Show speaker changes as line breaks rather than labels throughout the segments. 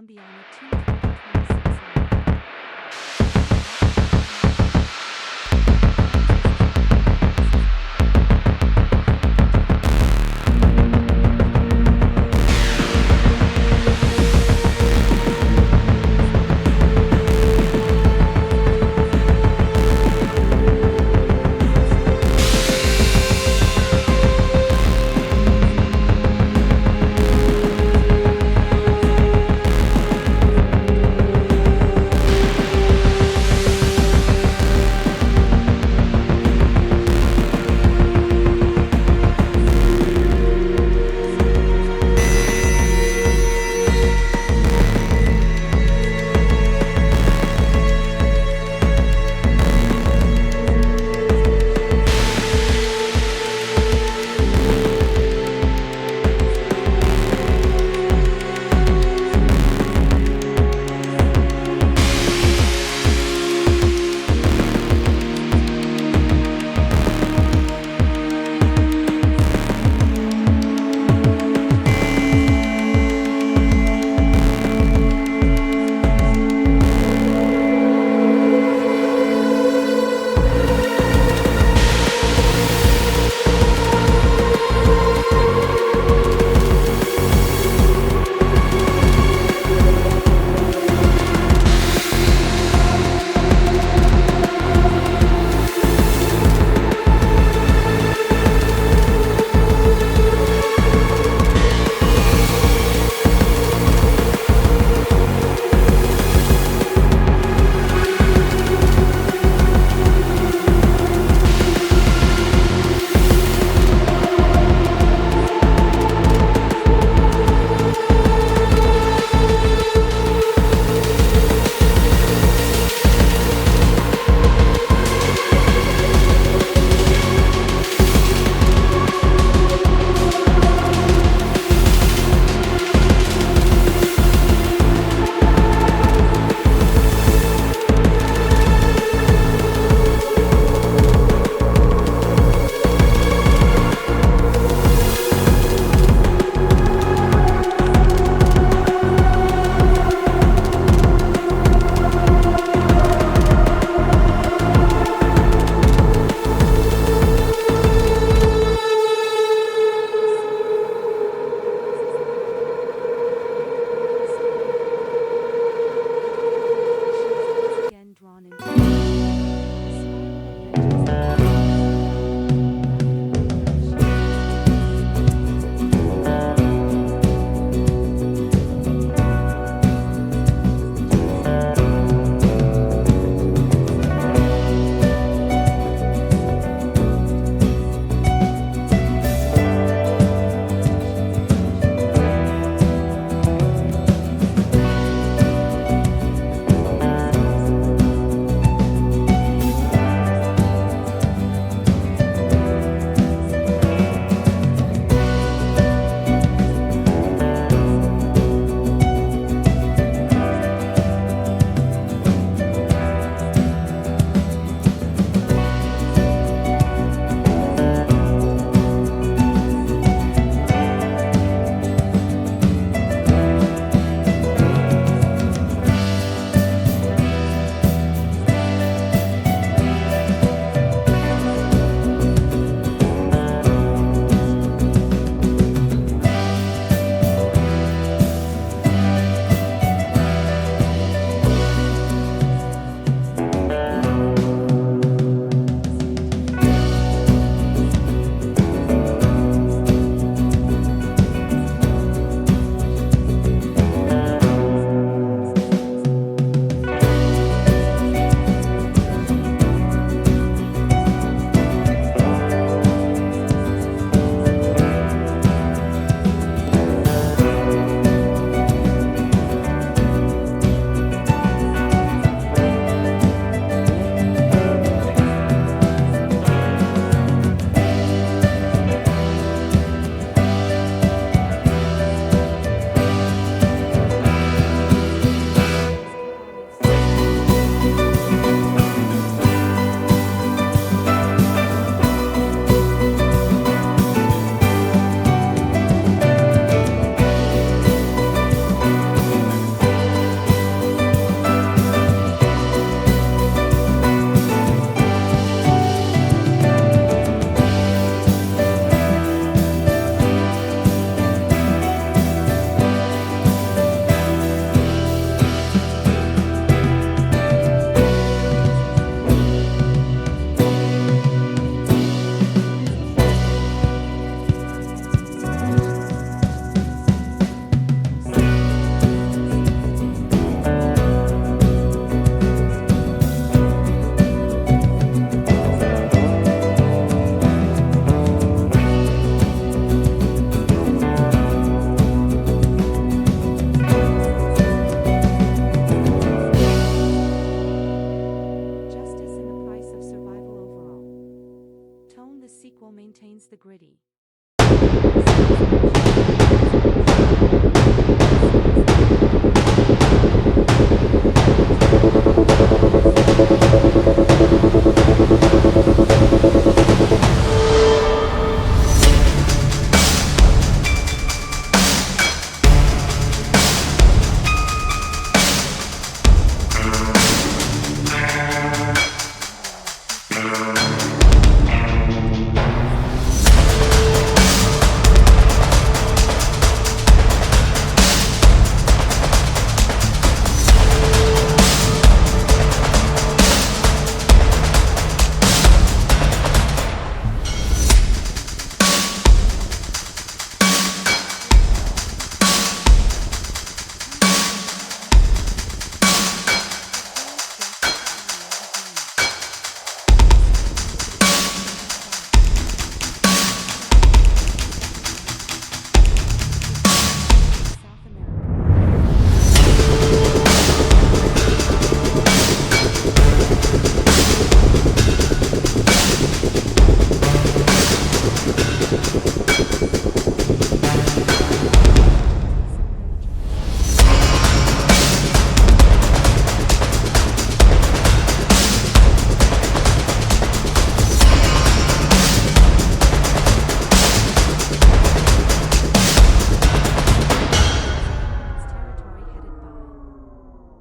Colombiana 2026. gritty.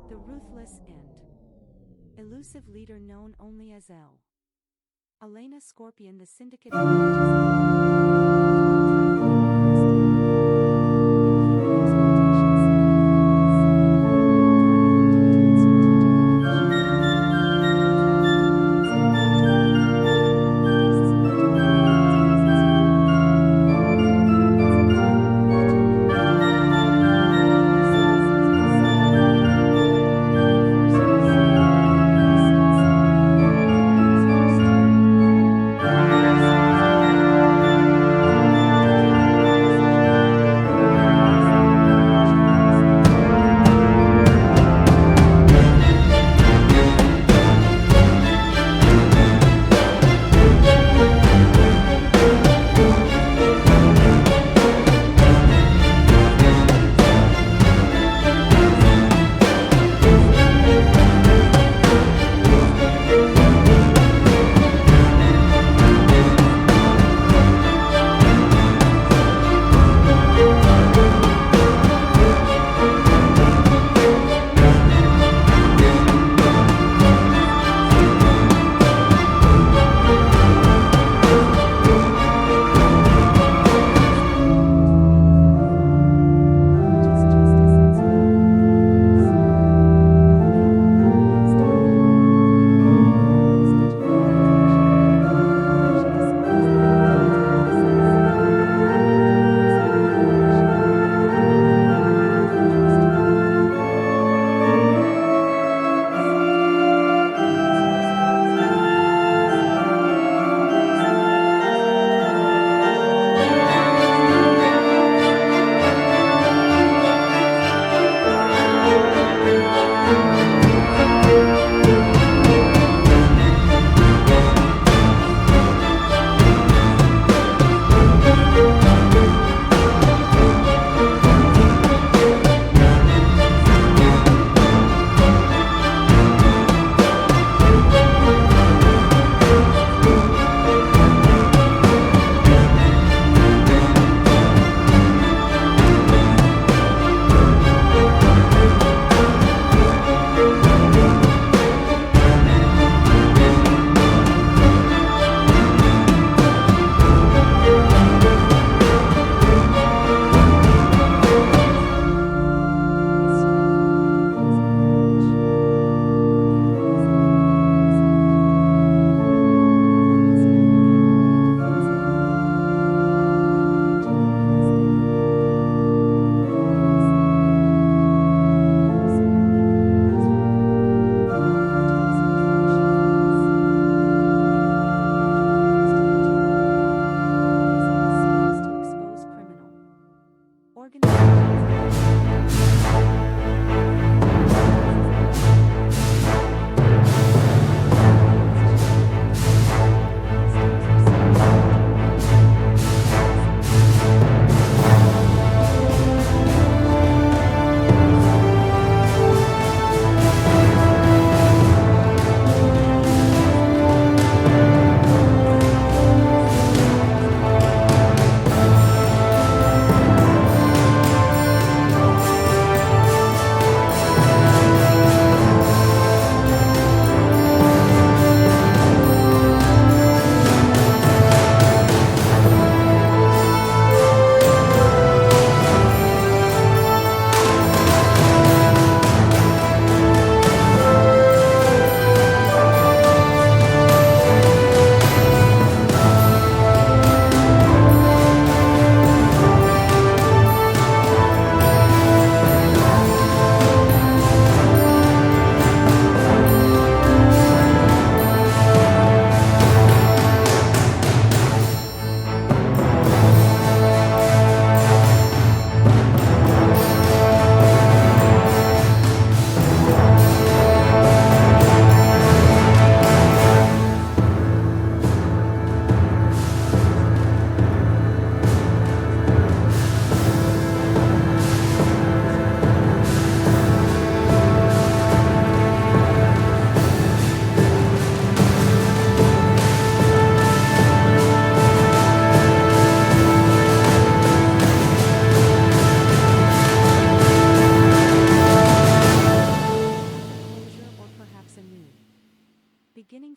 The ruthless and elusive leader known only as L. Elena Scorpion, the syndicate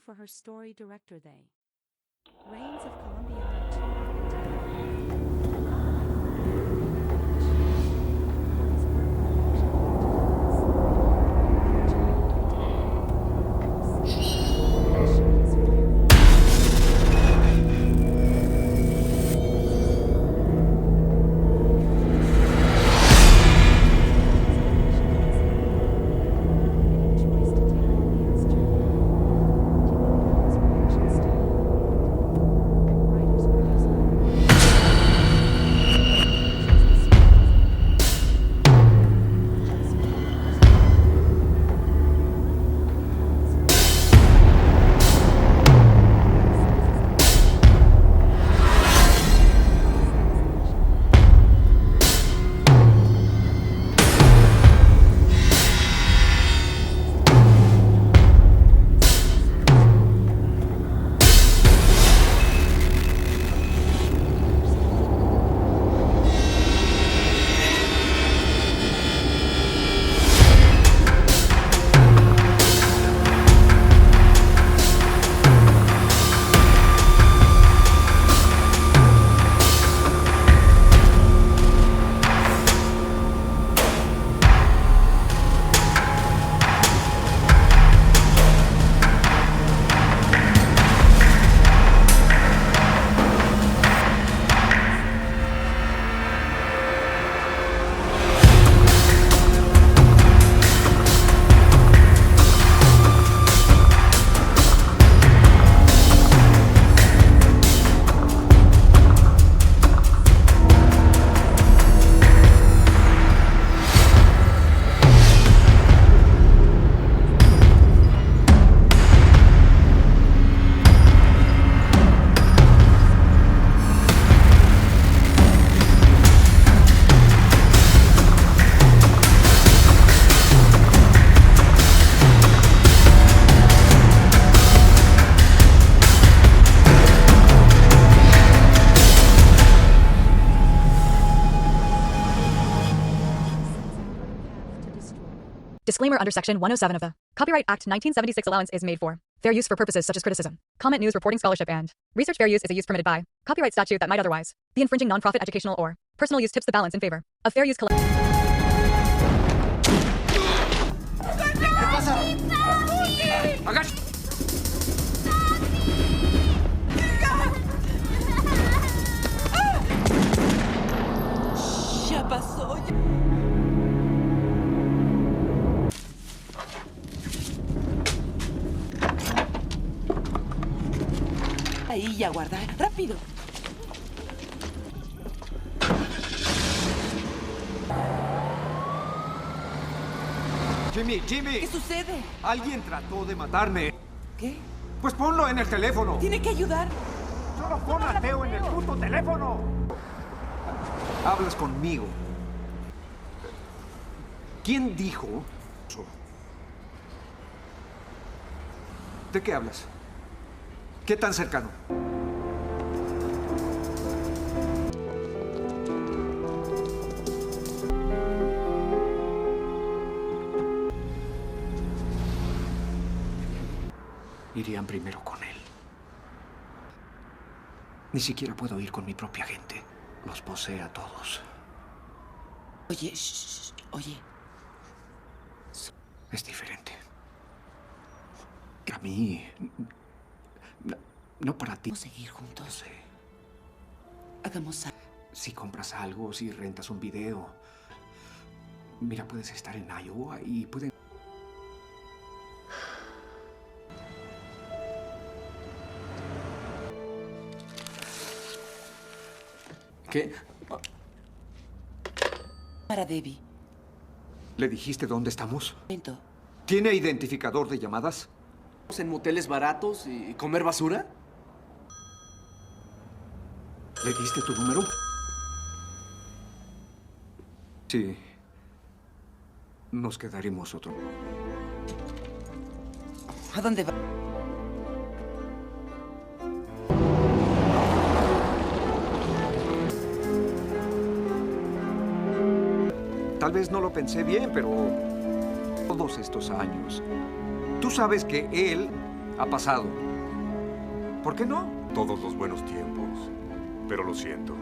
for her story director. They Reigns of Colombiana 2.
Disclaimer under Section 107 of the Copyright Act 1976 allowance is made for fair use for purposes such as criticism, comment, news, reporting, scholarship, and research. Fair use is a use permitted by copyright statute that might otherwise be infringing. Non-profit educational or personal use tips the balance in favor of fair use.
¿Qué pasa? ¡Agacha!
Ya pasó. Ahí ya guarda. ¡Rápido!
Jimmy,
¿Qué sucede?
alguien trató de matarme.
¿Qué?
Pues ponlo en el teléfono.
Tiene que ayudar.
Solo pon a Teo en el puto teléfono. Hablas conmigo. ¿Quién dijo eso? ¿De qué hablas? ¿Qué tan cercano? Irían primero con él. Ni siquiera puedo ir con mi propia gente. Los posee a todos.
Oye, oye.
Es diferente. A mí... No para ti.
¿Vamos a seguir juntos?
No sé.
Hagamos algo.
Si compras algo, si rentas un video. Mira, puedes estar en Iowa y pueden... ¿Qué?
Para Debbie.
¿Le dijiste dónde estamos?
Momento.
¿Tiene identificador de llamadas?
¿En moteles baratos y comer basura?
¿Le diste tu número? Sí. Nos quedaremos otro.
¿A dónde va?
Tal vez no lo pensé bien, pero todos estos años. Tú sabes que él Ha pasado. ¿Por qué no?
Todos los buenos tiempos. Pero lo siento.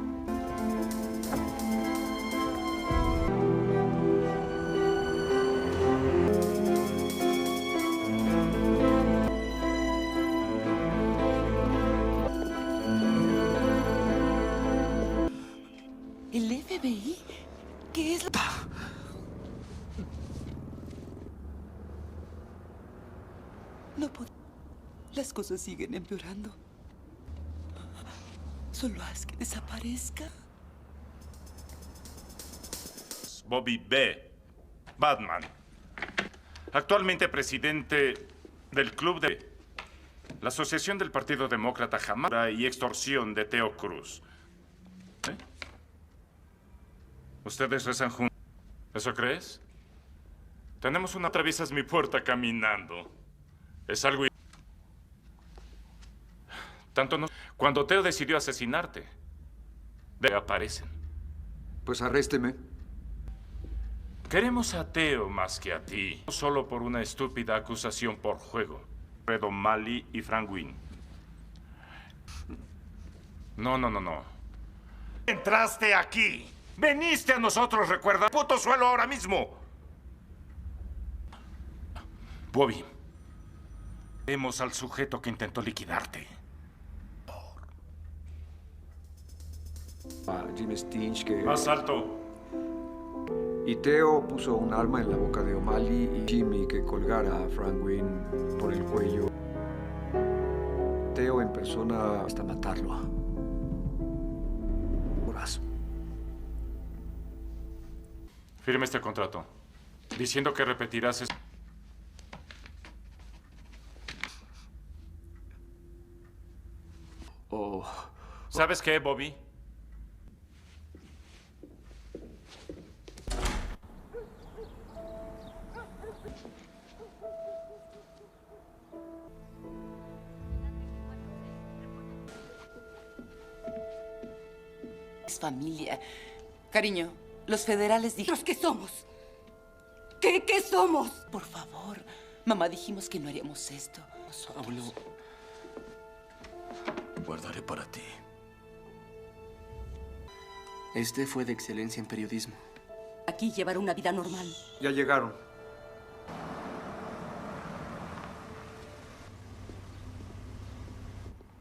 ¿El FBI? ¿Qué es lo...? No puedo... Las cosas siguen empeorando. Solo haz que desaparezca.
Bobby B. Batman. Actualmente presidente del club de la Asociación del Partido Demócrata Jamás y extorsión de Teo Cruz. ¿Eh? ¿Ustedes rezan juntos? ¿Eso crees? Tenemos una... Atraviesas mi puerta caminando. Es algo... Tanto no... Cuando Teo decidió asesinarte, aparecen.
Pues arrésteme.
Queremos a Teo más que a ti. No solo por una estúpida acusación por juego. Fredo Mali y Frank Wynn. No. Entraste aquí. Veniste a nosotros, recuerda. Puto suelo ahora mismo. Bobby. Vemos al sujeto que intentó liquidarte.
A Jim Stinch que...
Más alto.
Y Teo puso un arma en la boca de O'Malley y Jimmy que colgara a Frank Wynn por el cuello. Teo en persona hasta matarlo. Horas.
Firme este contrato. Diciendo que repetirás esto. ¿Sabes qué, Bobby?
Es familia. Cariño, los federales dijeron...
¿Qué somos? ¿Qué somos?
Por favor, mamá, dijimos que no haríamos esto.
Abuelo, guardaré para ti. Este fue de excelencia en periodismo.
Aquí llevar una vida normal.
Ya llegaron.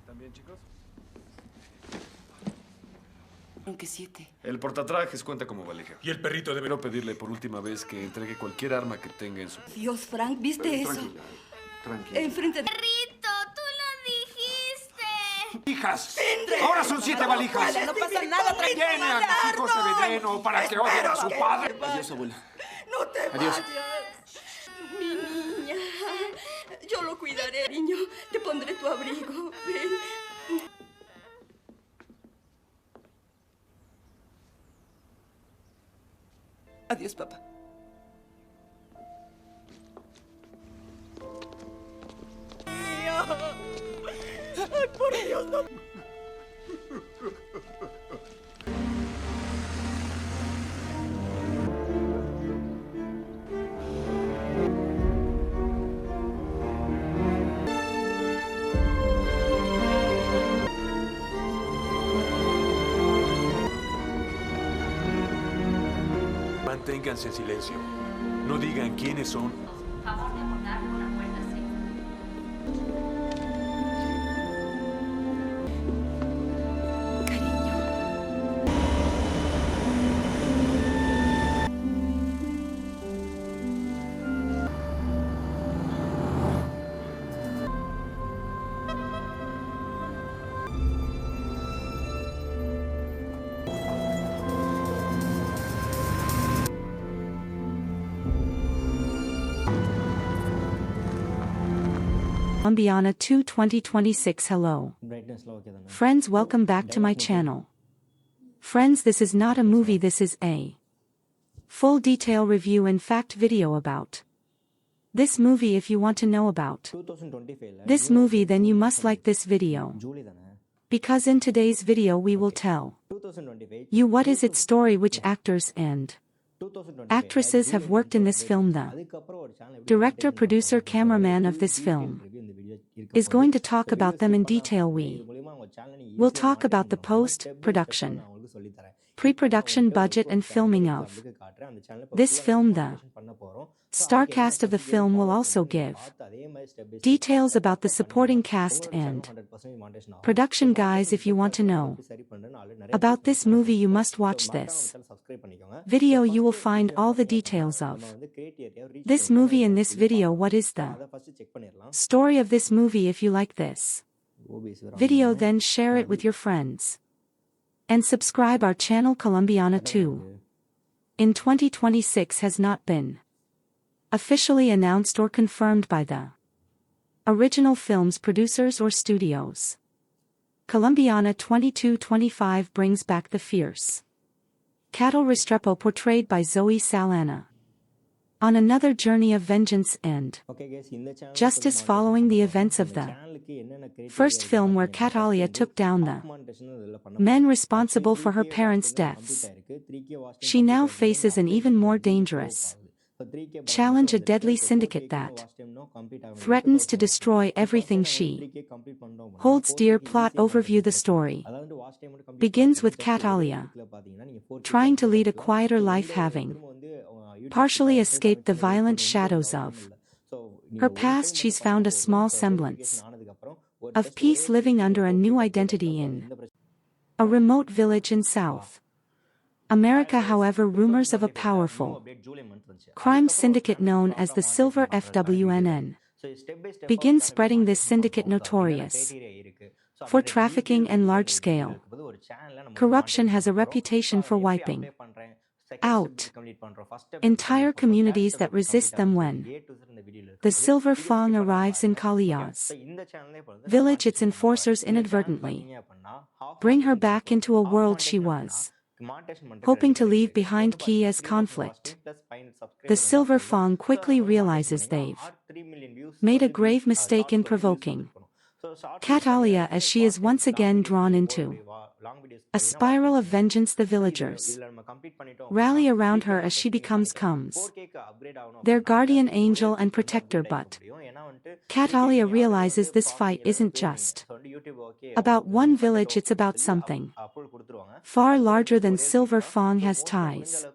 ¿También, chicos?
Aunque 7.
El portatrajes cuenta como valija.
Y el perrito debe...
Quiero pedirle por última vez que entregue cualquier arma que tenga en su...
Dios, Frank, ¿viste eso?
Tranquila.
Enfrente de...
Perrito, tú lo dijiste.
¡Hijas! ¡Ahora son 7 valijas!
No pasa nada, tranquila.
¡Tiene a mis hijos de veneno para que odien a su padre!
Adiós, abuela.
¡No te
Adiós.
vayas! Mi niña. Yo lo cuidaré, niño. Te pondré tu abrigo. Ven.
Adiós, papá.
¡Ay, por Dios, no!
Manténganse en silencio. No digan quiénes son.
Favor de abordar una puerta C.
Colombiana 2 2026 Hello. Friends, welcome back to my channel. Friends, this is not a movie, this is a full detail review and fact video about this movie. If you want to know about this movie, then you must like this video. Because in today's video we will tell you what is its story, which actors and actresses have worked in this film, the director, producer, cameraman of this film, is going to talk about them in detail. We'll talk about the post-production, pre-production budget and filming of this film. The star cast of the film will also give details about the supporting cast and production guys. If you want to know about this movie, you must watch this video. You will find all the details of this movie in this video. What is the story of this movie? If you like this video, then share it with your friends and subscribe our channel. Colombiana 2 in 2026 has not been officially announced or confirmed by the original film's producers or studios. Colombiana 2225 brings back the fierce Cattle Restrepo portrayed by Zoe Saldana on another journey of vengeance and justice following the events of the first film, where Catalia took down the men responsible for her parents' deaths. She now faces an even more dangerous challenge, a deadly syndicate that threatens to destroy everything she holds dear. Plot overview: the story begins with Catalia trying to lead a quieter life, having partially escaped the violent shadows of her past. She's found a small semblance of peace, living under a new identity in a remote village in South America. However, rumors of a powerful crime syndicate known as the Silver FWNN begin spreading. This syndicate, notorious for trafficking and large-scale corruption, has a reputation for wiping out entire communities that resist them. When the Silver Fang arrives in Kalia's village, its enforcers inadvertently bring her back into a world she was hoping to leave behind. Key as conflict, the Silver Fang quickly realizes they've made a grave mistake in provoking Catalia, as she is once again drawn into a spiral of vengeance. The villagers rally around her as she becomes their guardian angel and protector, but Catalia realizes this fight isn't just about one village, it's about something far larger than. Silver Fang has ties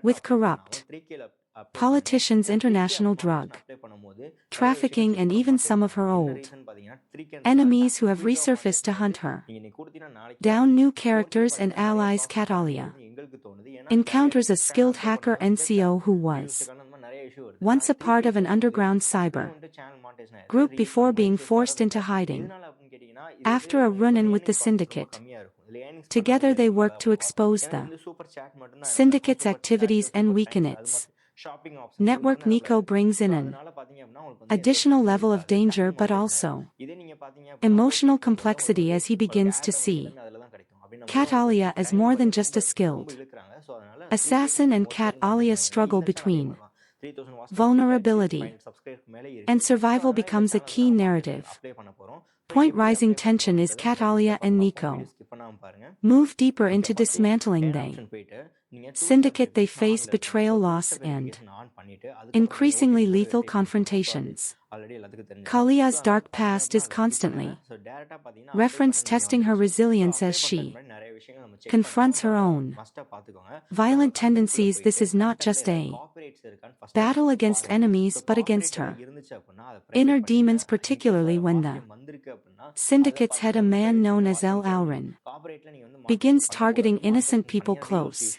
with corrupt politicians, international drug trafficking, and even some of her old enemies who have resurfaced to hunt her down. New characters and allies: Catalia encounters a skilled hacker NCO who was once a part of an underground cyber group before being forced into hiding after a run-in with the syndicate. Together they work to expose the syndicate's activities and weaken its network. Nico brings in an additional level of danger, but also emotional complexity, as he begins to see Catalia as more than just a skilled assassin, and Catalia's struggle between vulnerability and survival becomes a key narrative point. Rising tension is Catalia and Nico move deeper into dismantling the syndicate. They face betrayal, loss, and increasingly lethal confrontations. Kalia's dark past is constantly referenced, testing her resilience as she confronts her own violent tendencies. This is not just a battle against enemies, but against her inner demons, particularly when the syndicate's head, a man known as El Alrin, begins targeting innocent people close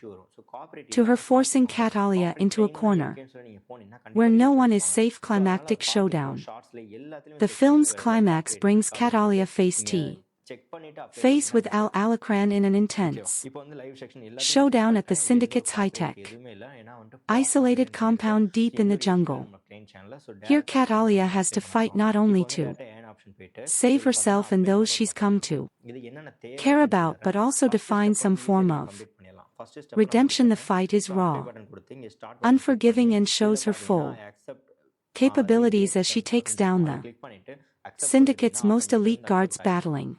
to her, forcing Catalia into a corner where no one is safe. Climactic showdown. The film's climax brings Catalia face to face with Al Alacran in an intense showdown at the syndicate's high-tech isolated compound deep in the jungle. Here Catalia has to fight not only to save herself and those she's come to care about, but also to find some form of redemption. The fight is raw, unforgiving, and shows her full capabilities as she takes down the syndicate's most elite guards, battling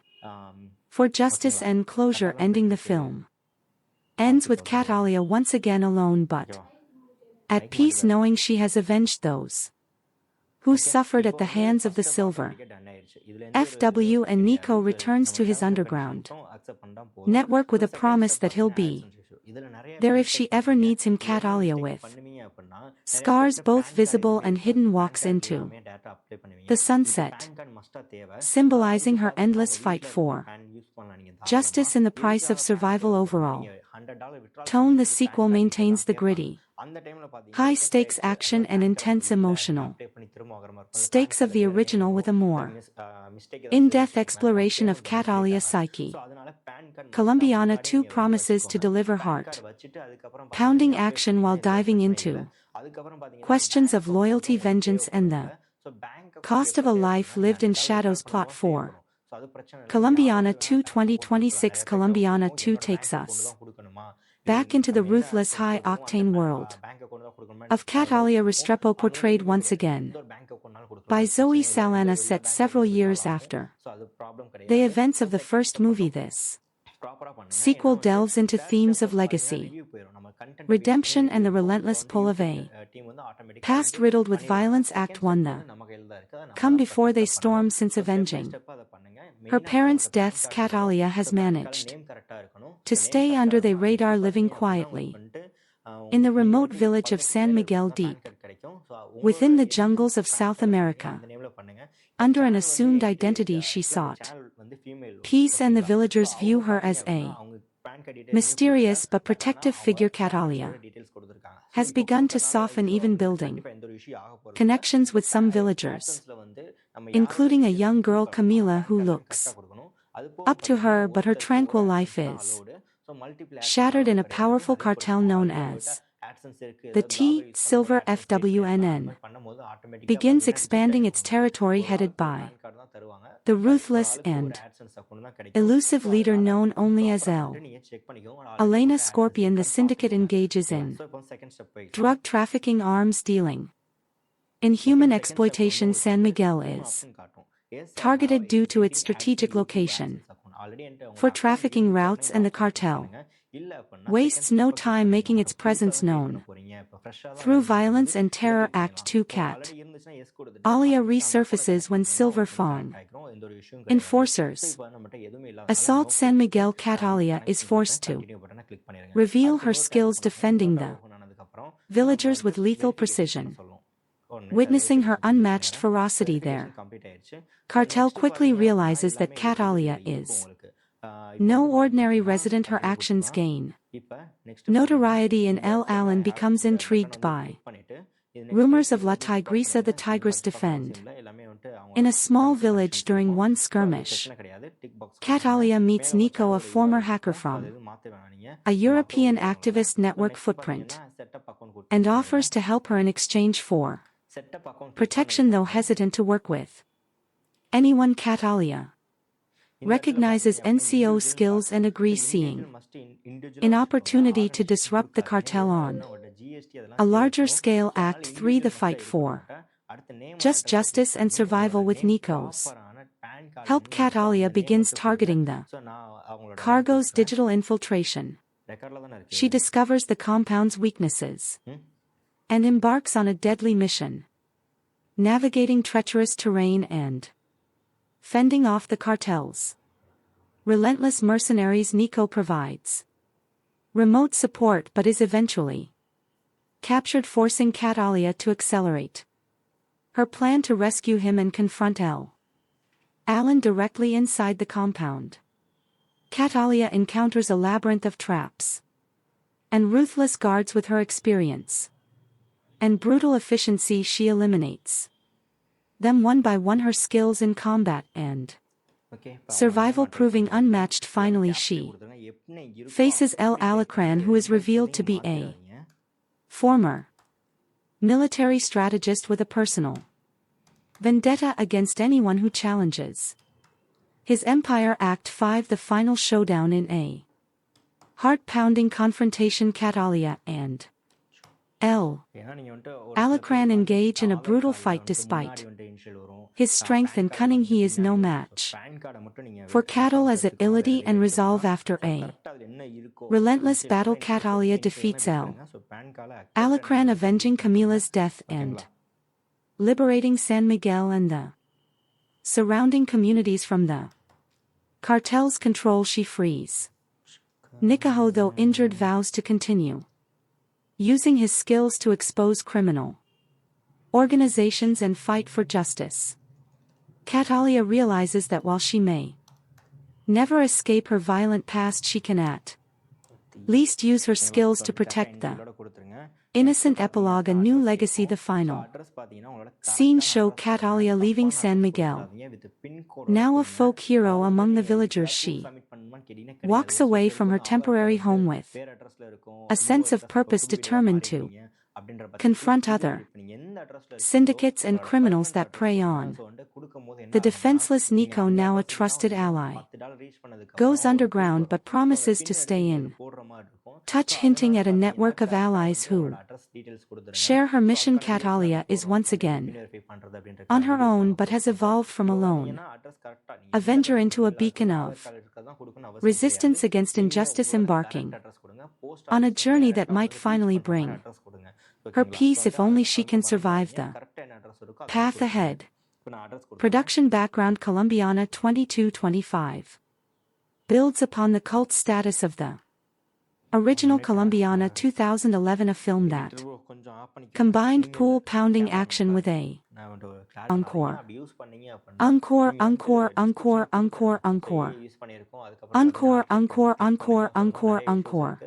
for justice and closure. Ending, the film ends with Catalia once again alone, but at peace, knowing she has avenged those who suffered at the hands of the Silver. FW and Nico returns to his underground network with a promise that he'll be there if she ever needs him. Catalia with scars both visible and hidden walks into the sunset, symbolizing her endless fight for justice in the price of survival. Overall tone, the sequel maintains the gritty, high-stakes action and intense emotional stakes of the original with a more in-depth exploration of Catalia's psyche. Colombiana 2 promises to deliver heart-pounding action while diving into questions of loyalty, vengeance, and the cost of a life lived in shadows. Plot 4. Colombiana 2 2026. Colombiana 2 takes us back into the ruthless high-octane world of Catalia Restrepo, portrayed once again by Zoe Saldana, set several years after the events of the first movie. This sequel delves into themes of legacy, redemption, and the relentless pull of a past riddled with violence. Act 1. The come before they storm. Since avenging her parents' deaths, Catalia has managed to stay under the radar, living quietly in the remote village of San Miguel, deep within the jungles of South America. Under an assumed identity, she sought peace, and the villagers view her as a mysterious but protective figure. Catalia has begun to soften, even building connections with some villagers, including a young girl, Camila, who looks up to her, but her tranquil life is shattered in a powerful cartel known as the T. Silver. FWNN begins expanding its territory, headed by the ruthless and elusive leader known only as Elena Scorpion. The syndicate engages in drug trafficking, arms dealing, and human exploitation. San Miguel is targeted due to its strategic location for trafficking routes, and the cartel wastes no time making its presence known through violence and terror. Act 2. Alia resurfaces when Silver Fawn enforcers assault San Miguel. Catalia is forced to reveal her skills defending the villagers with lethal precision. Witnessing her unmatched ferocity there, cartel quickly realizes that Catalia is no ordinary resident. Her actions gain notoriety, and El Alan becomes intrigued by rumors of La Tigresa. The Tigress defend in a small village. During one skirmish, Catalia meets Nico, a former hacker from a European activist network footprint, and offers to help her in exchange for protection, though hesitant to work with anyone. Catalia recognizes NCO skills and agrees, seeing an opportunity to disrupt the cartel on a larger scale. Act 3. The fight for justice and survival. With Nico's help, Catalia begins targeting the cargo's digital infiltration. She discovers the compound's weaknesses and embarks on a deadly mission, navigating treacherous terrain and fending off the cartel's relentless mercenaries. Nico provides remote support but is eventually captured, forcing Catalia to accelerate her plan to rescue him and confront Alan directly inside the compound. Catalia encounters a labyrinth of traps and ruthless guards. With her experience and brutal efficiency, she eliminates them one by one, her skills in combat and survival proving unmatched. Finally, she faces El Alacran, who is revealed to be a former military strategist with a personal vendetta against anyone who challenges his empire. Act 5. The final showdown in a heart-pounding confrontation. Catalia and Alacran engage in a brutal fight. Despite his strength and cunning, he is no match for Catal as agility and resolve. After a relentless battle, Catalia defeats Alacran, avenging Camila's death and liberating San Miguel and the surrounding communities from the cartel's control. She frees Nikaho, though injured, vows to continue using his skills to expose criminal organizations and fight for justice. Catalia realizes that while she may never escape her violent past, she can at least use her skills to protect the innocent. Epilogue, a new legacy. The final scenes show Catalia leaving San Miguel. Now a folk hero among the villagers, she walks away from her temporary home with a sense of purpose, determined to confront other syndicates and criminals that prey on the defenseless. Nico, now a trusted ally, goes underground but promises to stay in touch, hinting at a network of allies who share her mission. Catalia is once again on her own but has evolved from a lone avenger into a beacon of resistance against injustice, embarking on a journey that might finally bring her peace if only she can survive the path ahead. Production background: Colombiana 2225. Builds upon the cult status of the original Colombiana 2011, a film that combined pool-pounding action with a encore. Encore, encore, encore, encore, encore. Encore, encore, encore, encore, encore.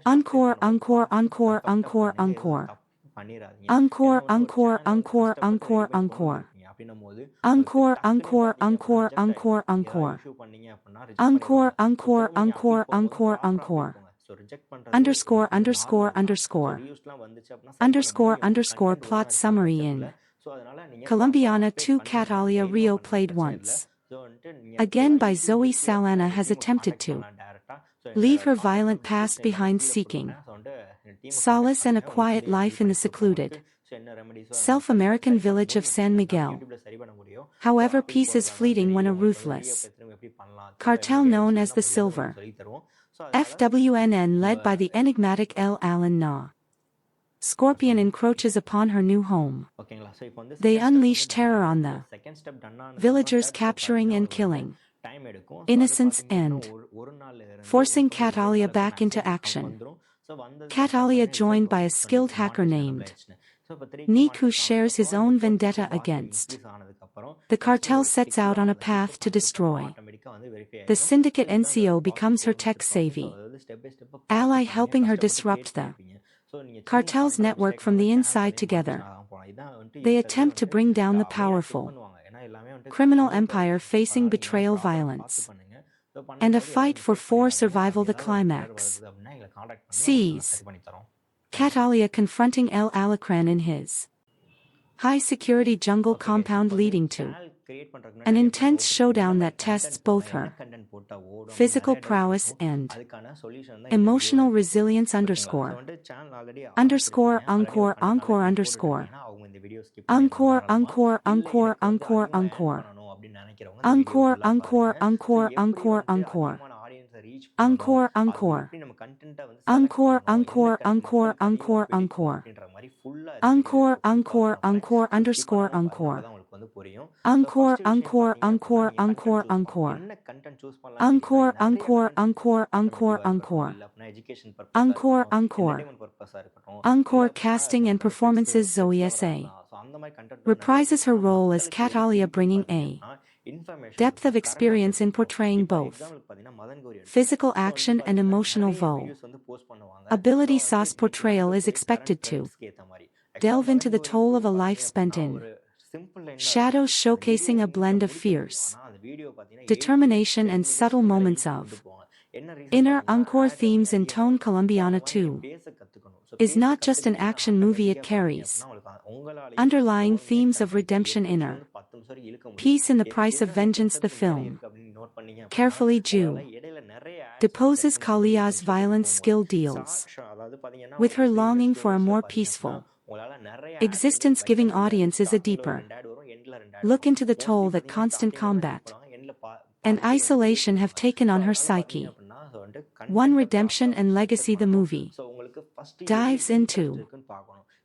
Encore, encore, encore, encore, encore. Encore, encore, encore, encore, encore. Encore, encore, encore, encore, encore. Encore, encore, encore, encore, encore. Underscore, underscore, underscore. Underscore, underscore. Plot summary: in Colombiana 2, Catalia Rio, played once again by Zoe Saldana, has attempted to leave her violent past behind, seeking solace and a quiet life in the secluded South-American village of San Miguel. However, peace is fleeting when a ruthless cartel known as the Silver FWNN, led by the enigmatic El Alan Na Scorpion, encroaches upon her new home. They unleash terror on the villagers, capturing and killing innocents and forcing Catalia back into action. Catalia, joined by a skilled hacker named Nick, who shares his own vendetta against the cartel, sets out on a path to destroy the syndicate. NCO becomes her tech-savvy ally, helping her disrupt the cartel's network from the inside. Together, they attempt to bring down the powerful criminal empire, facing betrayal, violence, and a fight for survival. The climax sees Catalia confronting El Alacran in his high-security jungle compound, leading to an intense showdown that tests both her physical prowess and emotional resilience. Underscore, underscore, encore, encore, underscore. Encore, encore, encore, encore, encore. Encore, encore, encore, encore, encore. Encore, encore. Encore, encore, encore, encore, encore. Encore, encore, encore, underscore, encore. Encore, encore, encore, encore, encore. Encore, encore, encore, encore, encore. Encore, encore. Encore. Casting and performances: Zoe S.A. reprises her role as Catalia, bringing a depth of experience in portraying both physical action and emotional ability. Sauce portrayal is expected to delve into the toll of a life spent in shadows, showcasing a blend of fierce determination and subtle moments of inner encore themes in tone. Colombiana 2 is not just an action movie, it carries underlying themes of redemption, inner peace, and the price of vengeance. The film carefully deposes Kalia's violence skill, deals with her longing for a more peaceful existence, giving audiences a deeper look into the toll that constant combat and isolation have taken on her psyche. One, redemption and legacy. The movie dives into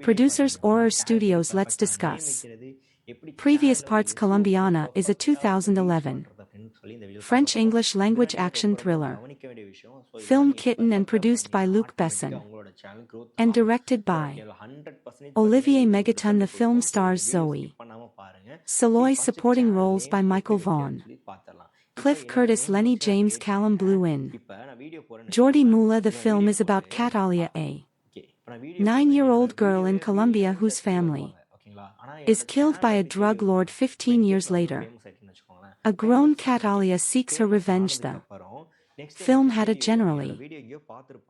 Producers Horror Studios. Let's discuss. Previous parts. Colombiana is a 2011 French-English language action thriller. Film kitten and produced by Luc Besson. And directed by Olivier Megaton. The film stars Zoe Saldana. Supporting roles by Michael Vaughn, Cliff Curtis, Lenny James, Callum Blue-in, Jordi Mula. The film is about Catalia, a 9-year-old girl in Colombia whose family is killed by a drug lord 15 years later. A grown Catalia seeks her revenge. The film had a generally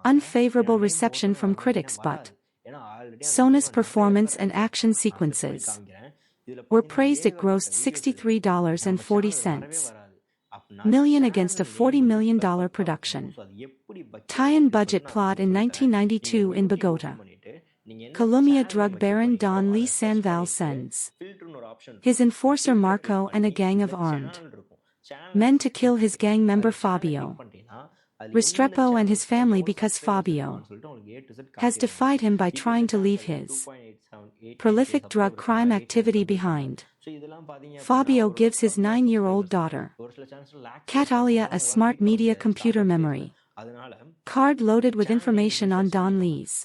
unfavorable reception from critics, but Sona's performance and action sequences were praised. It grossed $63.40 million against a $40 million production. Tie-in budget. Plot: in 1992 in Bogota, Colombia, drug baron Don Lee Sanval sends his enforcer Marco and a gang of armed men to kill his gang member Fabio Restrepo and his family because Fabio has defied him by trying to leave his prolific drug crime activity behind. Fabio gives his 9-year-old daughter Catalia a smart media computer memory card loaded with information on Don Lee's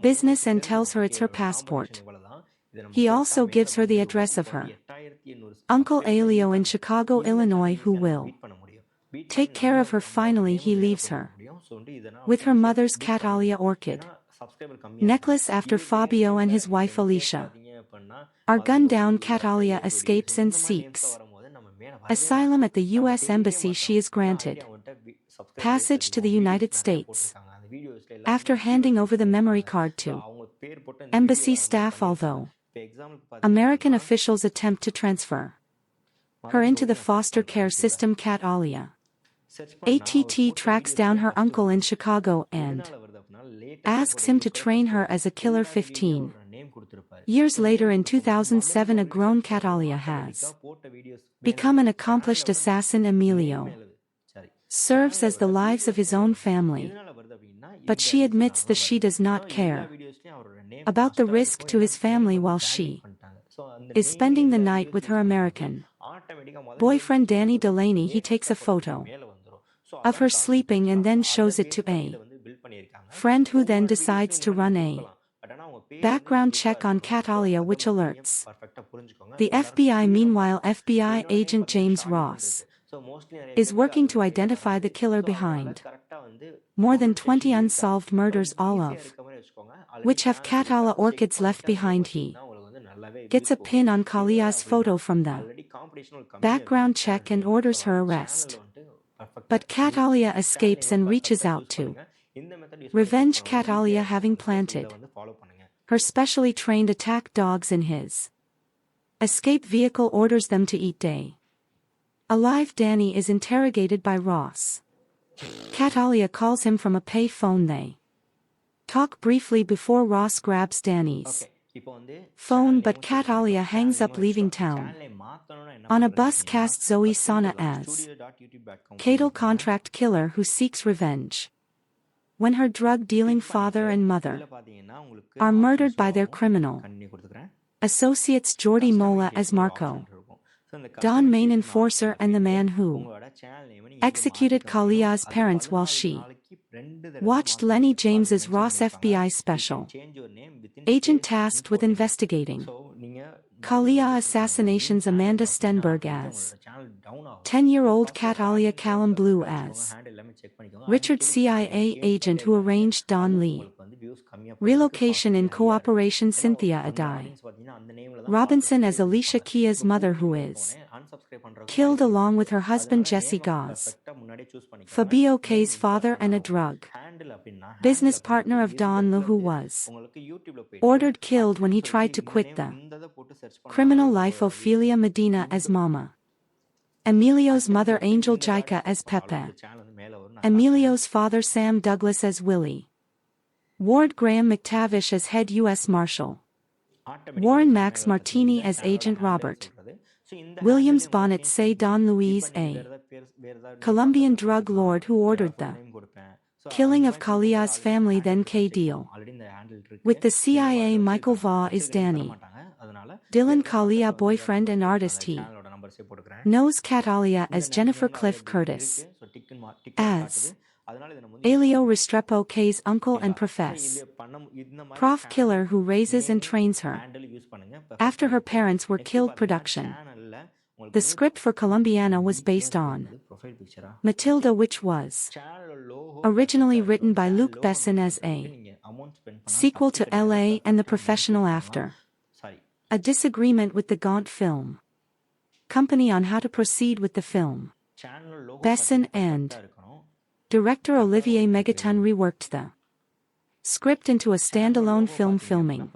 business and tells her it's her passport. He also gives her the address of her uncle Elio in Chicago, Illinois, who will take care of her. Finally, he leaves her with her mother's Catalia orchid necklace after Fabio and his wife Alicia are gunned down. Catalia escapes and seeks asylum at the U.S. Embassy. She is granted passage to the United States after handing over the memory card to embassy staff, although American officials attempt to transfer her into the foster care system. Catalia ATT tracks down her uncle in Chicago and asks him to train her as a killer. 15 years later, in 2007, a grown Catalia has become an accomplished assassin. Emilio serves as the lives of his own family, but she admits that she does not care about the risk to his family while she is spending the night with her American boyfriend Danny Delaney. He takes a photo of her sleeping and then shows it to a friend, who then decides to run a background check on Catalia, which alerts the FBI. Meanwhile, FBI agent James Ross is working to identify the killer behind more than 20 unsolved murders, all of which have Catalia orchids left behind. He gets a pin on Kalia's photo from the background check and orders her arrest. But Catalia escapes and reaches out to revenge Catalia, having planted her specially trained attack dogs in his escape vehicle, orders them to eat day alive. Danny is interrogated by Ross. Catalia calls him from a pay phone. They talk briefly before Ross grabs Danny's phone, but Catalia hangs up, leaving town. On a bus, cast Zoe Saldana as Catal, contract killer who seeks revenge when her drug-dealing father and mother are murdered by their criminal associates. Jordi Mula as Marco, Don, main enforcer and the man who executed Kalia's parents while she watched. Lenny James as Ross, FBI special agent tasked with investigating Kalia assassinations. Amanda Stenberg as 10-year-old Catalia. Callum Blue as Richard, CIA agent who arranged Don Lee relocation in cooperation. Cynthia Adai Robinson as Alicia Kia's mother, who is killed along with her husband Jesse Gauze, Fabio K's father and a drug business partner of Don Lu, who was ordered killed when he tried to quit the criminal life. Ophelia Medina as Mama, Emilio's mother Angel Jica as Pepe, Emilio's father Sam Douglas as Willie, Ward Graham McTavish as head U.S. Marshal, Warren Max Martini as Agent Robert Williams Bonnet say Don Luis, a Colombian drug lord who ordered the Killing of Kalia's family then K deal. With the CIA Michael Vaugh is Danny. Dylan Kalia boyfriend and artist he. Knows Kat Alia as Jennifer Cliff Curtis. As Elio Restrepo K's uncle and Prof killer who raises and trains her. After her parents were killed production. The script for Colombiana was based on Matilda, which was originally written by Luc Besson as a sequel to LA and The Professional after a disagreement with the Gaunt Film Company on how to proceed with the film. Besson and director Olivier Megaton reworked the script into a standalone film. Filming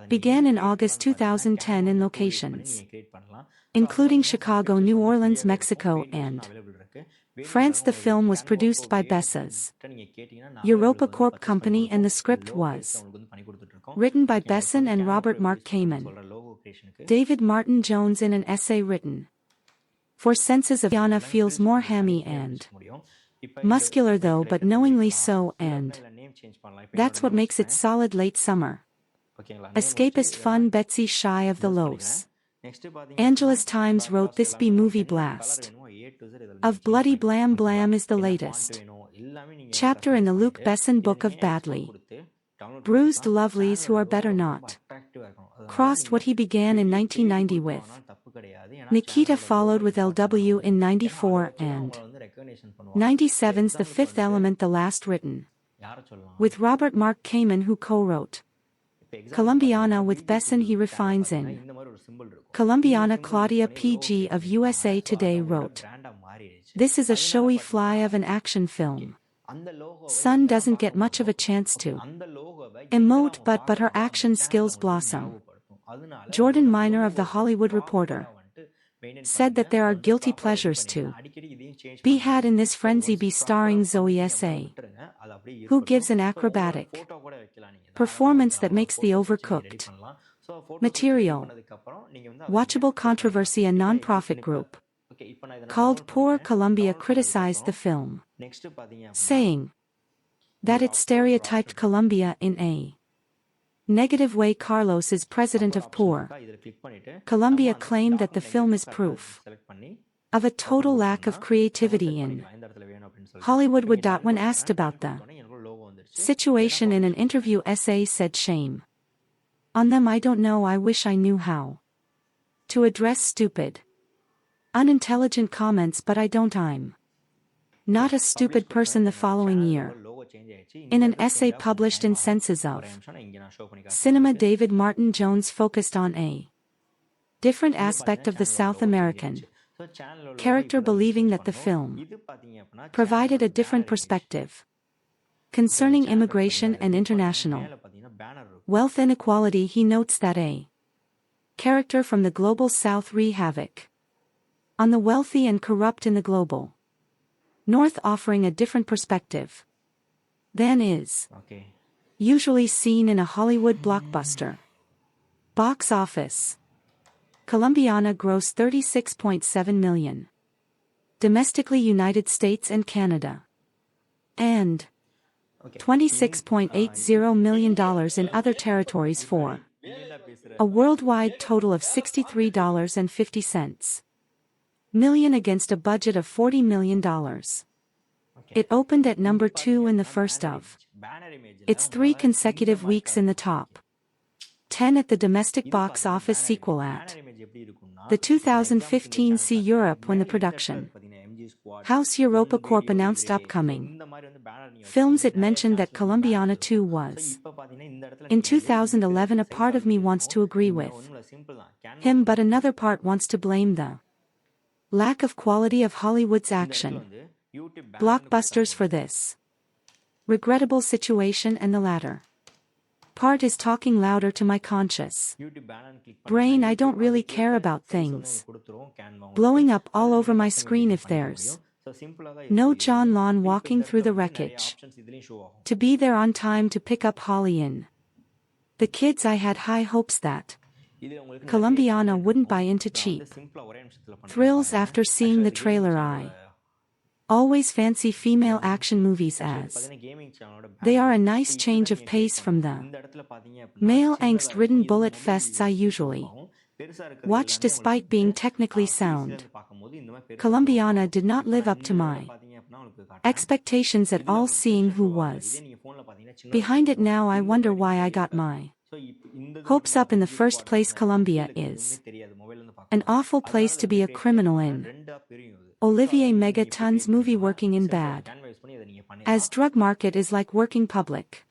began in August 2010 in locations including Chicago, New Orleans, Mexico, and France. The film was produced by Bessa's Europa Corp company and the script was written by Besson and Robert Mark Kamen. David Martin Jones in an essay written for Senses of Yana feels more hammy and muscular though, but knowingly so, and that's what makes it solid. Late summer escapist fun. Betsy Shy of the Los Angeles Times wrote this B-movie blast of bloody blam blam is the latest chapter in the Luc Besson book of badly bruised lovelies who are better not crossed. What he began in 1990 with Nikita followed with LW in 94 and 97's The Fifth Element, the last written with Robert Mark Kamen, who co-wrote Colombiana with Besson. He refines in Colombiana. Claudia PG of USA Today wrote, "This is a showy fly of an action film. Sun doesn't get much of a chance to emote, but her action skills blossom." Jordan Miner of The Hollywood Reporter said that there are guilty pleasures to be had in this frenzy. Be starring Zoe Saldana, who gives an acrobatic performance that makes the overcooked material watchable. Controversy. A non-profit group called Poor Colombia criticized the film, saying that it stereotyped Colombia in a negative way. Carlos is president of Poor Colombia, claimed that the film is proof of a total lack of creativity in Hollywood. When asked about the situation in an interview, SA said, "Shame on them. I don't know. I wish I knew how to address stupid, unintelligent comments, but I don't. I'm not a stupid person." The following year, in an essay published in Senses of Cinema, David Martin Jones focused on a different aspect of the South American character, believing that the film provided a different perspective concerning immigration and international wealth inequality. He notes that a character from the global South wreak havoc on the wealthy and corrupt in the global North, offering a different perspective than is usually seen in a Hollywood blockbuster. Box office. Colombiana grossed $36.7 million domestically, United States and Canada, and $26.80 million in other territories, for a worldwide total of $63.50 million against a budget of $40 million. It opened at number 2 in the first of its 3 consecutive weeks in the top 10 at the domestic box office. Sequel at the 2015 See Europe, when the production house Europa Corp announced upcoming films. It mentioned that Colombiana 2 was in 2011. A part of me wants to agree with him, but another part wants to blame the lack of quality of Hollywood's action blockbusters for this regrettable situation, and the latter part is talking louder to my conscious brain. I don't really care about things blowing up all over my screen if there's no John Lon walking through the wreckage to be there on time to pick up Holly in the kids. I had high hopes that Colombiana wouldn't buy into cheap thrills after seeing the trailer. I always fancy female action movies as. They are a nice change of pace from the male angst-ridden bullet fests I usually watch despite being technically sound. Colombiana did not live up to my expectations at all, seeing who was behind it. Now I wonder why I got my hopes up in the first place. Colombia is an awful place to be a criminal in. Olivier Megaton's movie working in bad as drug market is like working public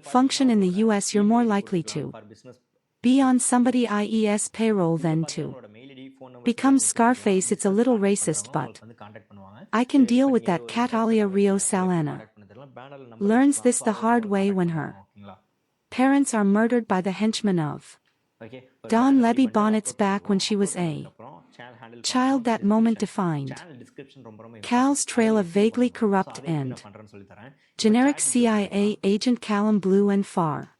function in the US. You're more likely to be on somebody IES payroll than to become Scarface. It's a little racist, but I can deal with that. Catalia Rio Salana learns this the hard way when her parents are murdered by the henchmen of Don Levy Bonnet's back when she was a child. That moment defined Cal's trail of vaguely corrupt and generic CIA agent Callum Blue and far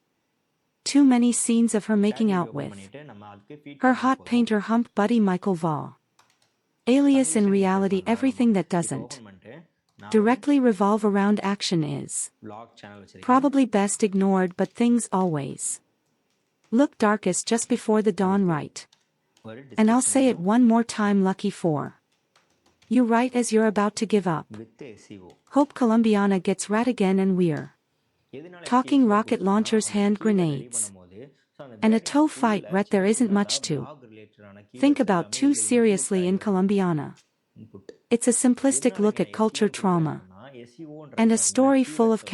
too many scenes of her making out with her hot painter hump buddy Michael Vaugh. Alias in reality, everything that doesn't directly revolve around action is probably best ignored, but things always look darkest just before the dawn, right? And I'll say it one more time, lucky for you right as you're about to give up. Hope Colombiana gets rat again and we're talking rocket launchers, hand grenades, and a toe fight. Rat, there isn't much to think about too seriously in Colombiana. It's a simplistic look at culture trauma and a story full of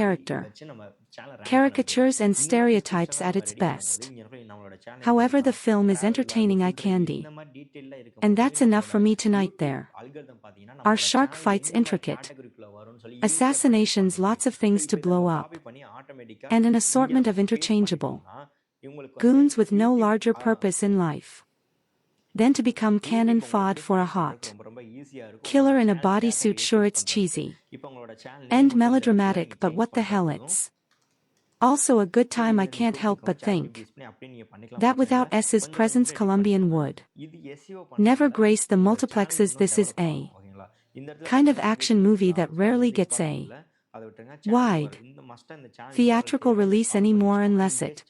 caricatures and stereotypes at its best. However, the film is entertaining eye candy, and that's enough for me tonight. There are shark fights, intricate assassinations, lots of things to blow up, and an assortment of interchangeable goons with no larger purpose in life than to become cannon fodder for a hot killer in a bodysuit. Sure, it's cheesy and melodramatic, but what the hell, it's also a good time. I can't help but think that without S's presence, Colombian would never grace the multiplexes. This is a kind of action movie that rarely gets a wide theatrical release anymore, unless it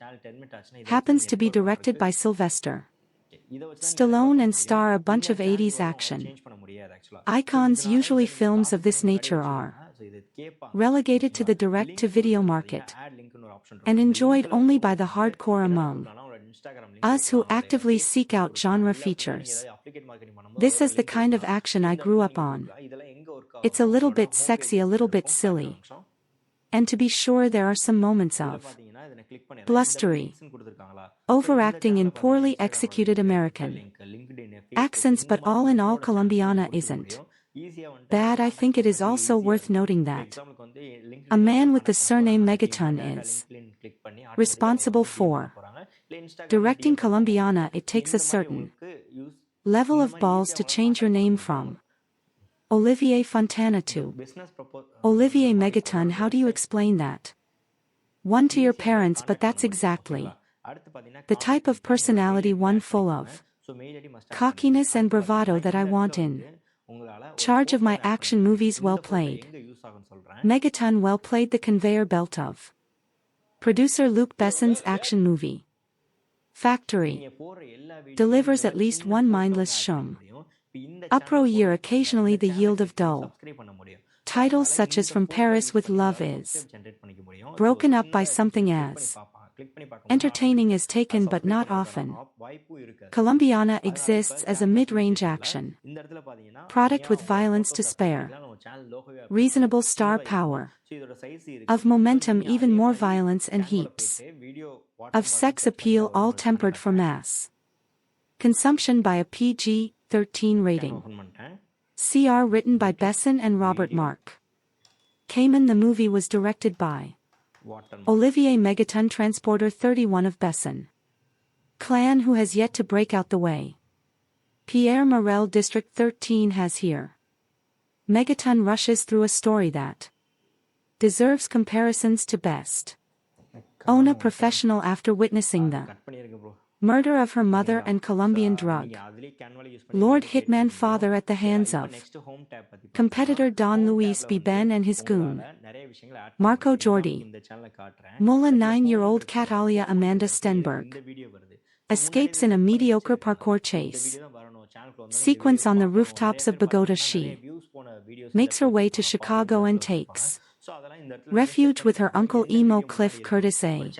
happens to be directed by Sylvester Stallone and star a bunch of 80s action icons. Usually films of this nature are relegated to the direct-to-video market and enjoyed only by the hardcore among us who actively seek out genre features. This is the kind of action I grew up on. It's a little bit sexy, a little bit silly, and to be sure there are some moments of blustery overacting in poorly executed American accents, but all in all, Colombiana isn't bad. I think it is also worth noting that a man with the surname Megaton is responsible for directing Colombiana. It takes a certain level of balls to change your name from Olivier Fontana to Olivier Megaton. How do you explain that one to your parents? But that's exactly the type of personality, one full of cockiness and bravado, that I want in charge of my action movies. Well played, Megaton, well played. The conveyor belt of producer Luc Besson's action movie factory delivers at least one mindless shum upro year, occasionally the yield of dull titles such as From Paris with Love is broken up by something as entertaining as Taken, but not often. Colombiana exists as a mid-range action product with violence to spare, reasonable star power, of momentum, even more violence, and heaps of sex appeal, all tempered for mass consumption by a PG-13 rating. CR written by Besson and Robert Mark Kamen. The movie was directed by Olivier Megaton, Transporter 31 of Besson clan, who has yet to break out the way Pierre Morel District 13 has here. Megaton rushes through a story that deserves comparisons to Best Own a Professional after witnessing the Murder of her mother and Colombian drug. Lord Hitman father at the hands of competitor Don Luis B. Ben and his goon, Marco Jordi. Mulla 9-year-old Catalia Amanda Stenberg escapes in a mediocre parkour chase. Sequence on the rooftops of Bogota. She makes her way to Chicago and takes refuge with her uncle emo Cliff Curtis, a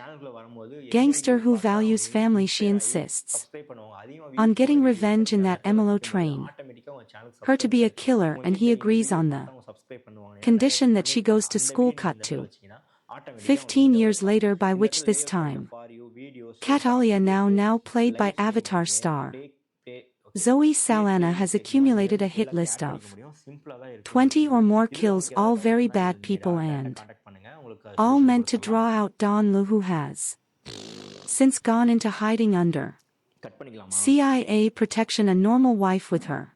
gangster who values family. She insists on getting revenge in that Emilo train her to be a killer, and he agrees on the condition that she goes to school. Cut to 15 years later, by which this time Catalia, now played by Avatar star Zoe Saldana, has accumulated a hit list of 20 or more kills, all very bad people and all meant to draw out Don Lu, who has since gone into hiding under CIA protection. A normal wife with her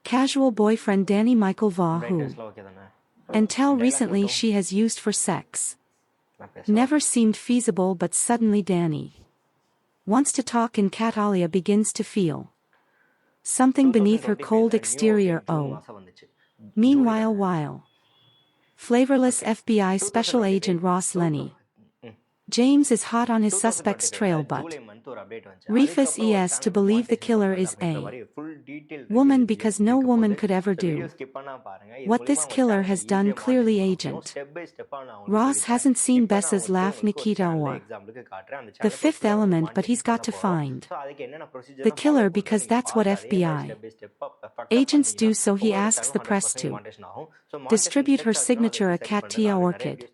casual boyfriend Danny Michael Vaugh, who until recently she has used for sex. Never seemed feasible, but suddenly Danny wants to talk and Catalia begins to feel something beneath her cold exterior. Oh. Meanwhile, while flavorless FBI special agent Ross Lenny James is hot on his suspect's trail, but Rufus is to believe the killer is a woman because no woman could ever do what this killer has done. Clearly, Agent Ross hasn't seen Bessa's laugh, Nikita, or The Fifth Element, but he's got to find the killer because that's what FBI agents do. So he asks the press to distribute her signature, a Katia orchid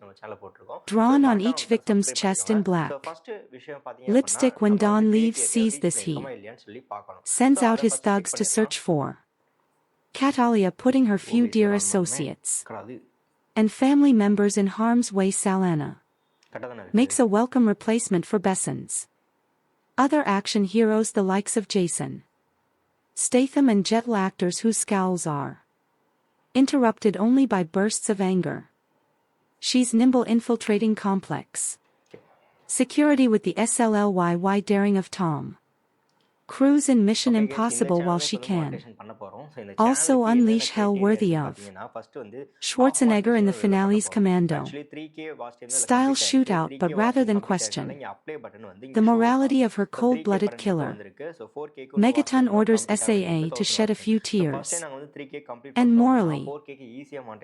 drawn on each victim's chest in black lipstick. When Don leaves, sees this, he sends out his thugs to search for Catalia, putting her few dear associates and family members in harm's way. Saldana makes a welcome replacement for Besson's other action heroes, the likes of Jason Statham and Jet Li, actors whose scowls are interrupted only by bursts of anger. She's nimble, infiltrating complex security with the SLLYY daring of Tom Cruise in Mission Impossible, while she can also unleash hell worthy of Schwarzenegger in the finale's Commando style shootout. But rather than question the morality of her cold-blooded killer, Megaton orders SAA to shed a few tears and morally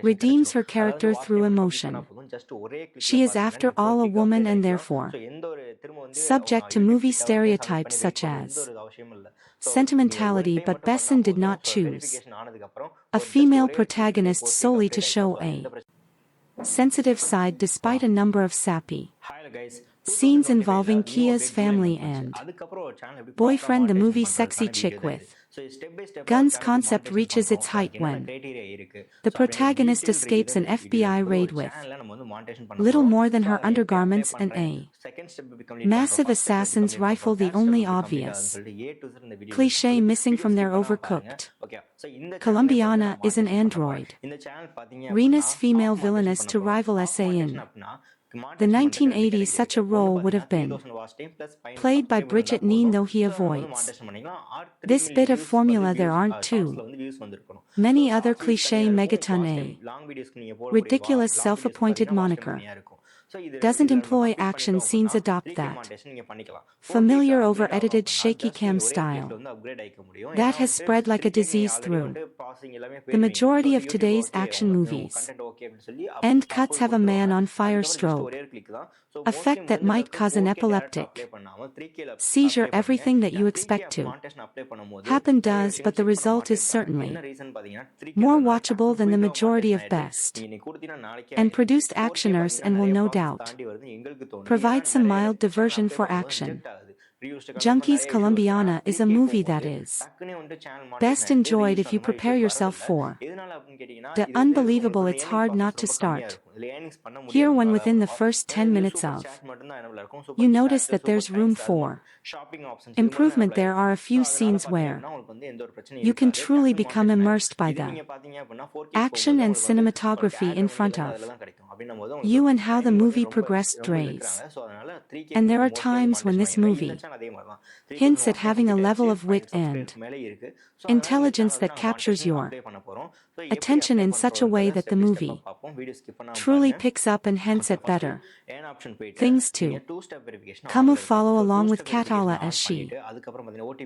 redeems her character through emotion. She is after all a woman and therefore subject to movie stereotypes such as sentimentality, but Besson did not choose a female protagonist solely to show a sensitive side, despite a number of sappy scenes involving Kia's family and boyfriend. The movie Sexy Chick with Guns concept reaches its height when the protagonist escapes an FBI raid with little more than her undergarments and a massive assassin's rifle, the only obvious cliché missing from their overcooked Colombiana is an android Rena's female villainess to rival SA in the 1980s. Such a role would have been played by Bridget Neen, though he avoids this bit of formula. There aren't too many other cliché. Megaton, a ridiculous self-appointed moniker, doesn't employ action scenes. Adopt that familiar over-edited shaky cam style that has spread like a disease through the majority of today's action movies. End cuts have a man on fire strobe effect that might cause an epileptic seizure. Everything that you expect to happen does, but the result is certainly more watchable than the majority of best and produced actioners, and will no doubt provide some mild diversion for action junkies. Colombiana is a movie that is best enjoyed if you prepare yourself for the unbelievable. It's hard not to start here when within the first 10 minutes of you notice that there's room for improvement. There are a few scenes where you can truly become immersed by the action and cinematography in front of You and how the movie progressed drays. And there are times when this movie hints at having a level of wit and intelligence that captures your attention in such a way that the movie truly picks up and hints at better things too. Come follow along with Katala as she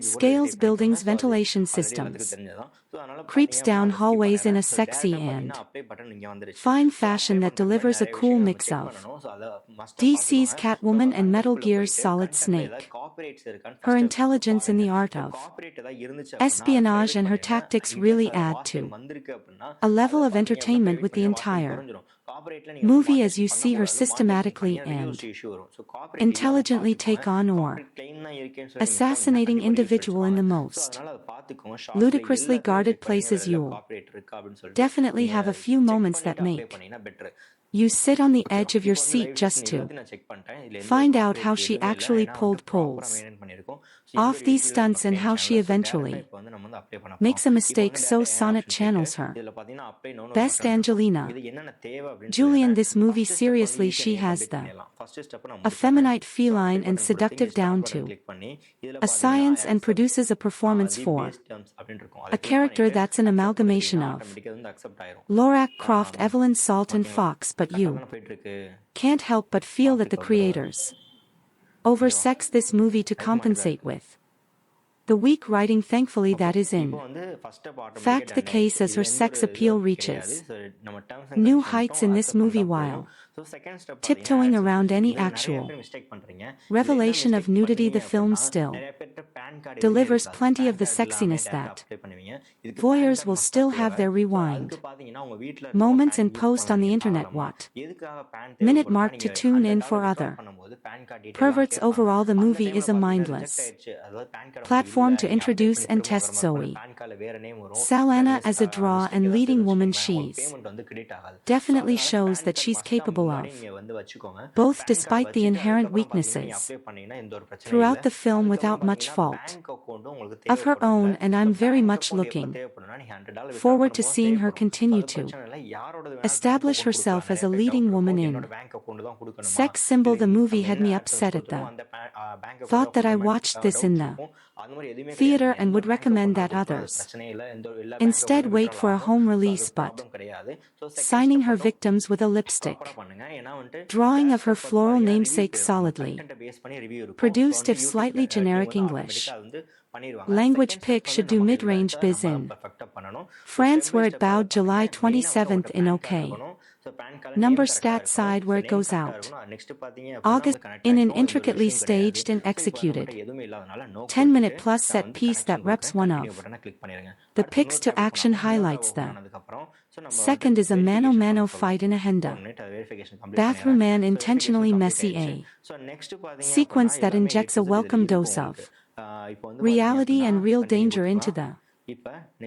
scales buildings' ventilation systems, creeps down hallways in a sexy and fine fashion that delivers a cool mix of DC's Catwoman and Metal Gear's Solid Snake. Her intelligence in the art of espionage and her tactics really add to a level of entertainment with the entire movie as you see her systematically and intelligently take on or assassinating individual in the most ludicrously guarded places. You'll definitely have a few moments that make you sit on the edge of your seat just to find out how she actually pulls off these stunts and how she eventually makes a mistake so Sonnet channels her best Angelina Jolie in this movie. Seriously, she has the effeminate, feline and seductive down to a science and produces a performance for a character that's an amalgamation of Lorak, Croft, Evelyn, Salt and Fox, but you can't help but feel that the creators oversex this movie to compensate with the weak writing. Thankfully that is in fact the case, as her sex appeal reaches new heights in this movie while tiptoeing around any actual revelation of nudity. The film still delivers plenty of the sexiness that voyeurs will still have their rewind moments and post on the internet what minute mark to tune in for other perverts. Overall, the movie is a mindless platform to introduce and test Zoe Saldana as a draw and leading woman. She's definitely shows that she's capable of both, despite the inherent weaknesses throughout the film, without much fault of her own, and I'm very much looking forward to seeing her continue to establish herself as a leading woman in sex symbol. The movie had me upset at the thought that I watched this in the theater and would recommend that others instead wait for a home release, but signing her victims with a lipstick drawing of her floral namesake, solidly produced if slightly generic English language pick, should do mid-range biz in France where it bowed July 27th in OK number stat side where it goes out August in an intricately staged and executed 10-minute plus set piece that reps one of the picks to action highlights. The second is a mano-mano fight in a henda bathroom, an intentionally messy a sequence that injects a welcome dose of reality and real danger into the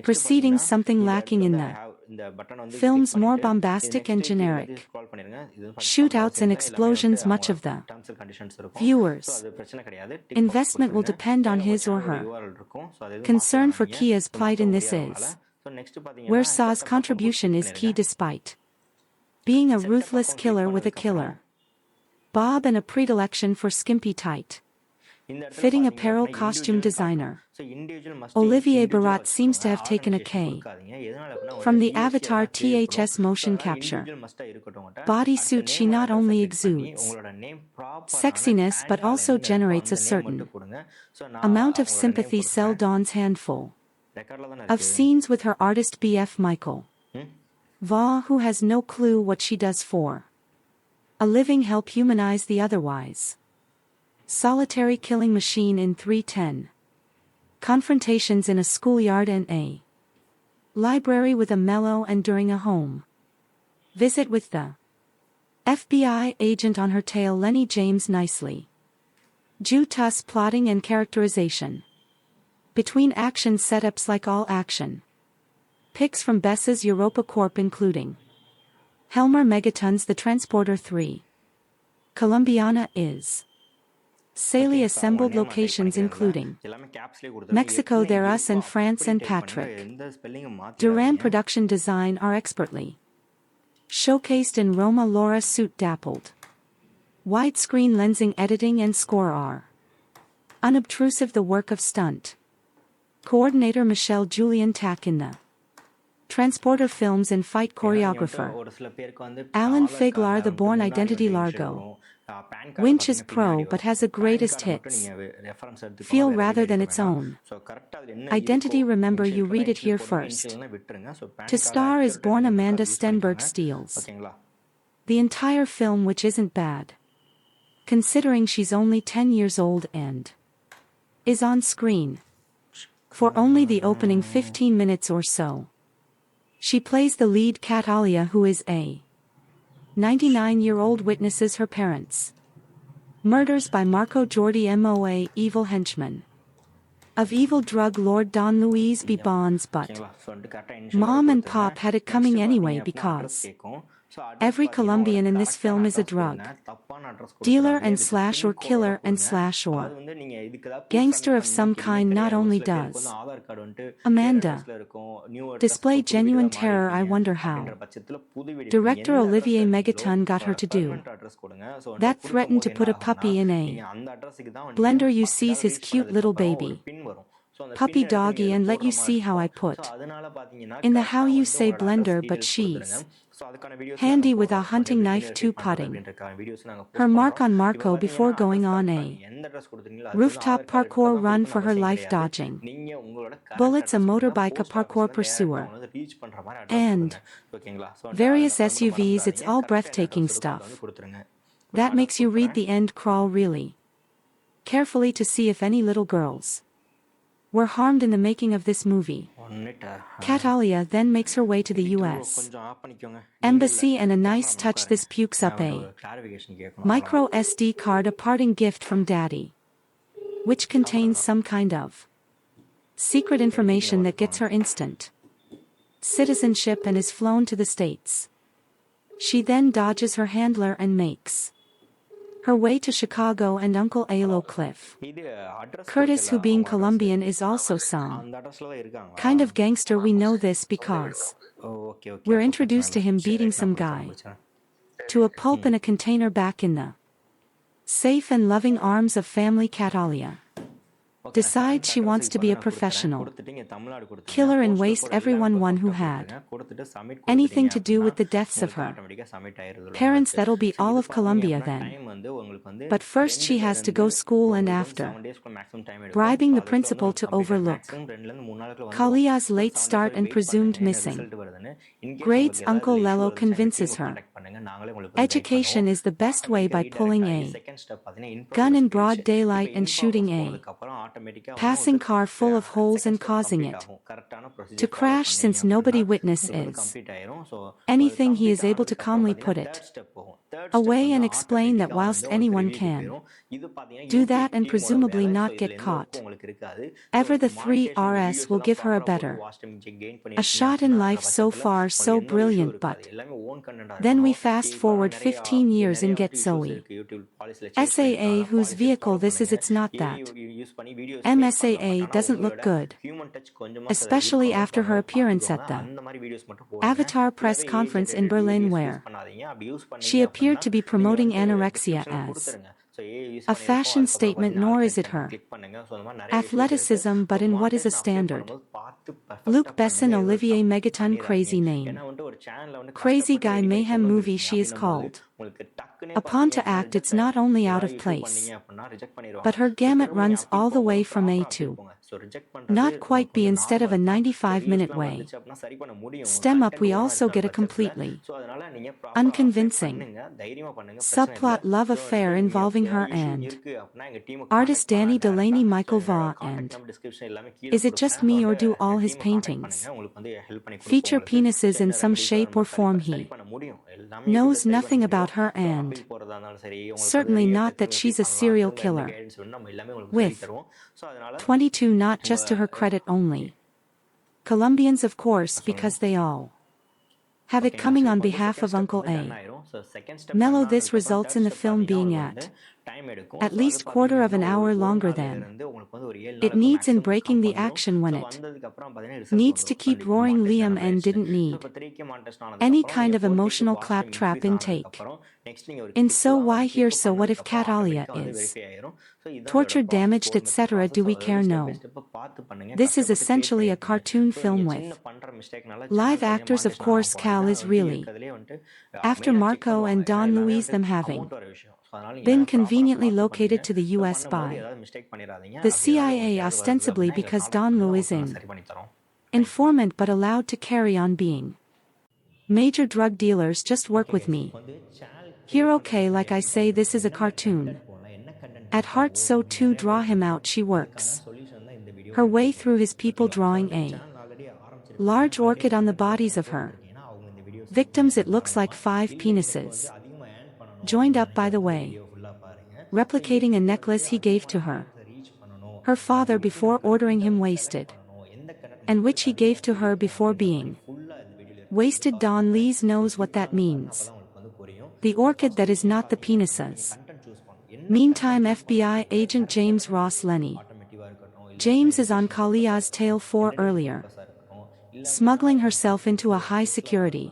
proceedings, something lacking in the film's more bombastic and generic shootouts and explosions. Much of the viewer's investment will depend on his or her concern for Kia's plight in this is where Saw's contribution is key, despite being a ruthless killer with a killer bob and a predilection for skimpy tight fitting apparel. Costume designer Olivier Barat seems to have taken a K from the Avatar THS motion capture bodysuit. She not only exudes sexiness but also generates a certain amount of sympathy. Sell Dawn's handful of scenes with her artist BF Michael Vaugh, who has no clue what she does for a living, help humanize the otherwise solitary killing machine in 310 confrontations in a schoolyard and a library with a mellow and during a home visit with the FBI agent on her tail. Lenny James nicely Jutas plotting and characterization between action setups like all action picks from Bess's Europa Corp, including Helmer Megatons, The Transporter 3, Colombiana is Saley assembled locations including Mexico, There Us, and France, and Patrick Duran production design are expertly Showcased in Roma Laura suit dappled. Widescreen lensing editing and score are unobtrusive, the work of stunt coordinator Michelle Julian Tack in the Transporter Films and fight choreographer Alan Figlar, the Born Identity Largo. Winch is pro but has a greatest hits feel rather than its own. Identity, remember you read it here first. To star is Born Amanda Stenberg steals the entire film, which isn't bad, considering she's only 10 years old and is on screen for only the opening 15 minutes or so. She plays the lead, Cat Alia, who is a 99-year-old, witnesses her parents' murders by Marco Jordi MOA, evil henchman of evil drug lord Don Luis B. Bonds, but Mom and Pop had it coming anyway because every Colombian in this film is a drug dealer and slash or killer and slash or gangster of some kind. Not only does Amanda display genuine terror, I wonder how director Olivier Megaton got her to do that. Threatened to put a puppy in a blender. You sees his cute little baby puppy doggy and let you see how I put in the how you say blender, but she's handy with a hunting knife too, putting her mark on Marco before going on a rooftop parkour run for her life, dodging bullets, a motorbike, a parkour pursuer, and various SUVs. It's all breathtaking stuff that makes you read the end crawl really carefully to see if any little girls were harmed in the making of this movie. Cat Alia then makes her way to the US Embassy, and a nice touch, this pukes up a micro SD card, a parting gift from Daddy, which contains some kind of secret information that gets her instant citizenship and is flown to the States. She then dodges her handler and makes her way to Chicago and Uncle Alo Cliff Curtis, who being Colombian is also some kind of gangster. We know this because we're introduced to him beating some guy to a pulp in a container back in the safe and loving arms of family. Cat Alia decides she wants to be a professional killer and waste everyone, one who had anything to do with the deaths of her parents. That'll be all of Colombia then. But first she has to go school, and after bribing the principal to overlook Kalia's late start and presumed missing grades, Uncle Lelo convinces her education is the best way by pulling a gun in broad daylight and shooting a passing car full of holes and causing it to crash. Since nobody witness is anything, he is able to calmly put it away and explain that whilst anyone can do that and presumably not get caught ever, the 3RS will give her a shot in life. So far so brilliant, but then we fast forward 15 years and get Zoe Saa, whose vehicle this is. It's not that MSAA doesn't look good, especially after her appearance at the Avatar press conference in Berlin, where she appeared to be promoting anorexia as a fashion statement. Nor is it her athleticism, but in what is a standard Luc Besson Olivier Megaton crazy name crazy guy mayhem movie she is called upon to act. It's not only out of place, but her gamut runs all the way from A to not quite B instead of a 95-minute way stem up. We also get a completely unconvincing subplot love affair involving her and artist Danny Delaney, Michael Vaugh, and is it just me or do all his paintings feature penises in some shape or form? He knows nothing about her, and certainly not that she's a serial killer with 22, not just to her credit only Colombians, of course, because they all have it coming on behalf of Uncle A. Mellow. This results in the film being at least quarter of an hour longer than it needs in breaking the action when it needs to keep roaring. Liam and didn't need any kind of emotional claptrap intake. In So Why Here So What If Catalia is tortured, damaged, etc. Do we care? No. This is essentially a cartoon film with live actors. Of course, Cal is really after Marco and Don Luis, them having been conveniently located to the US by the CIA, ostensibly because Don Luis is an informant but allowed to carry on being major drug dealers. Just work with me here, okay? Like I say, this is a cartoon at heart, so to draw him out she works her way through his people, drawing a large orchid on the bodies of her victims. It looks like 5 penises joined up, by the way, replicating a necklace he gave to her father before ordering him wasted, and which he gave to her before being wasted. Don Lees knows what that means. The orchid that is not the penises. Meantime, FBI agent James Ross Lenny James is on Kalia's tail for earlier smuggling herself into a high security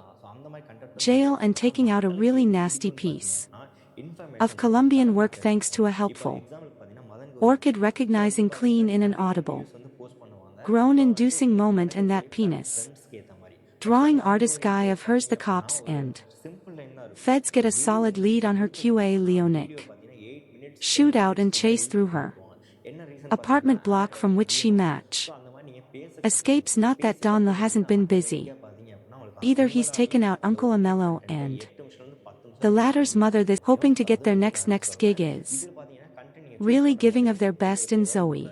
jail and taking out a really nasty piece of Colombian work thanks to a helpful orchid recognizing clean in an audible groan-inducing moment, and that penis drawing artist guy of hers. The cops and feds get a solid lead on her. QA Leonic shoot out and chase through her apartment block from which she escapes. Not that Don hasn't been busy either. He's taken out Uncle Amello and the latter's mother, this hoping to get their next gig is really giving of their best in Zoe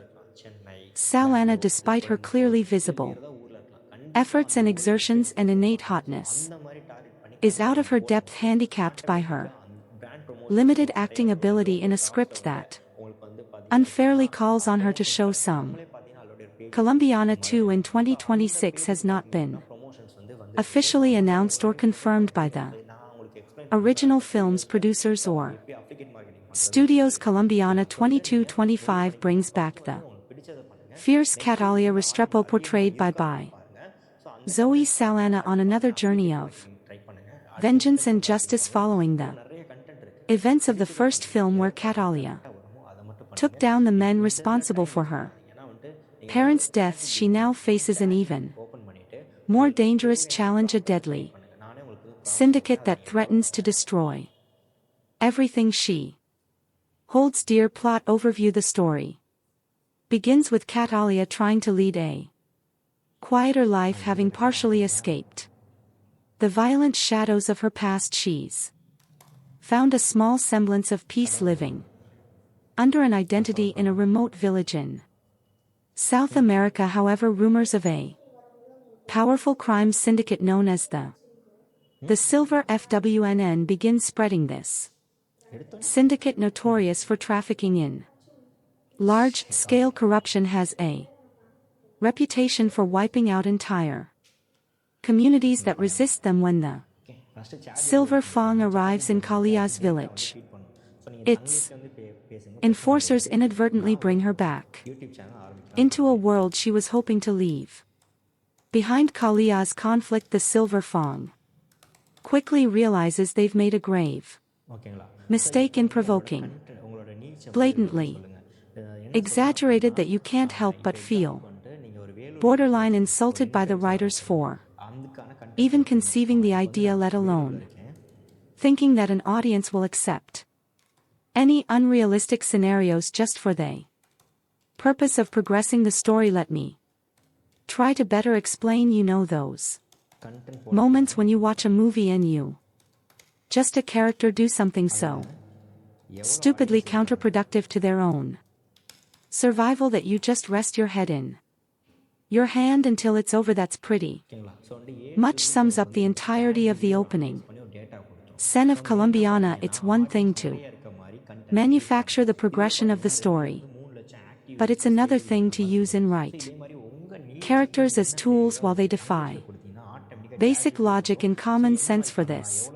Saldana, despite her clearly visible efforts and exertions and innate hotness, is out of her depth, handicapped by her limited acting ability in a script that unfairly calls on her to show some. Colombiana 2 in 2026 has not been officially announced or confirmed by the original film's producers or studios. Colombiana 2225 brings back the fierce Catalia Restrepo portrayed by Zoe Saldana on another journey of vengeance and justice following the events of the first film, where Catalia took down the men responsible for her parents' deaths. She now faces an even more dangerous challenge, a deadly syndicate that threatens to destroy everything she holds dear. Plot overview. The story begins with Catalia trying to lead a quieter life, having partially escaped the violent shadows of her past. She's found a small semblance of peace, living under an identity in a remote village in South America. However, rumors of a powerful crime syndicate known as the Silver FWNN begin spreading. This syndicate, notorious for trafficking in large-scale corruption, has a reputation for wiping out entire communities that resist them. When the Silver Fang arrives in Kalia's village, its enforcers inadvertently bring her back into a world she was hoping to leave behind. Kalia's conflict. The Silver Fang quickly realizes they've made a grave mistake in provoking blatantly exaggerated that you can't help but feel borderline insulted by the writers for even conceiving the idea, let alone thinking that an audience will accept any unrealistic scenarios just for the purpose of progressing the story. Let me try to better explain. You know those moments when you watch a movie and you just a character do something so stupidly counterproductive to their own survival that you just rest your head in your hand until it's over. That's pretty much sums up the entirety of the opening scene of Colombiana. It's one thing to manufacture the progression of the story, but it's another thing to use and write characters as tools while they defy Basic logic and common sense for this.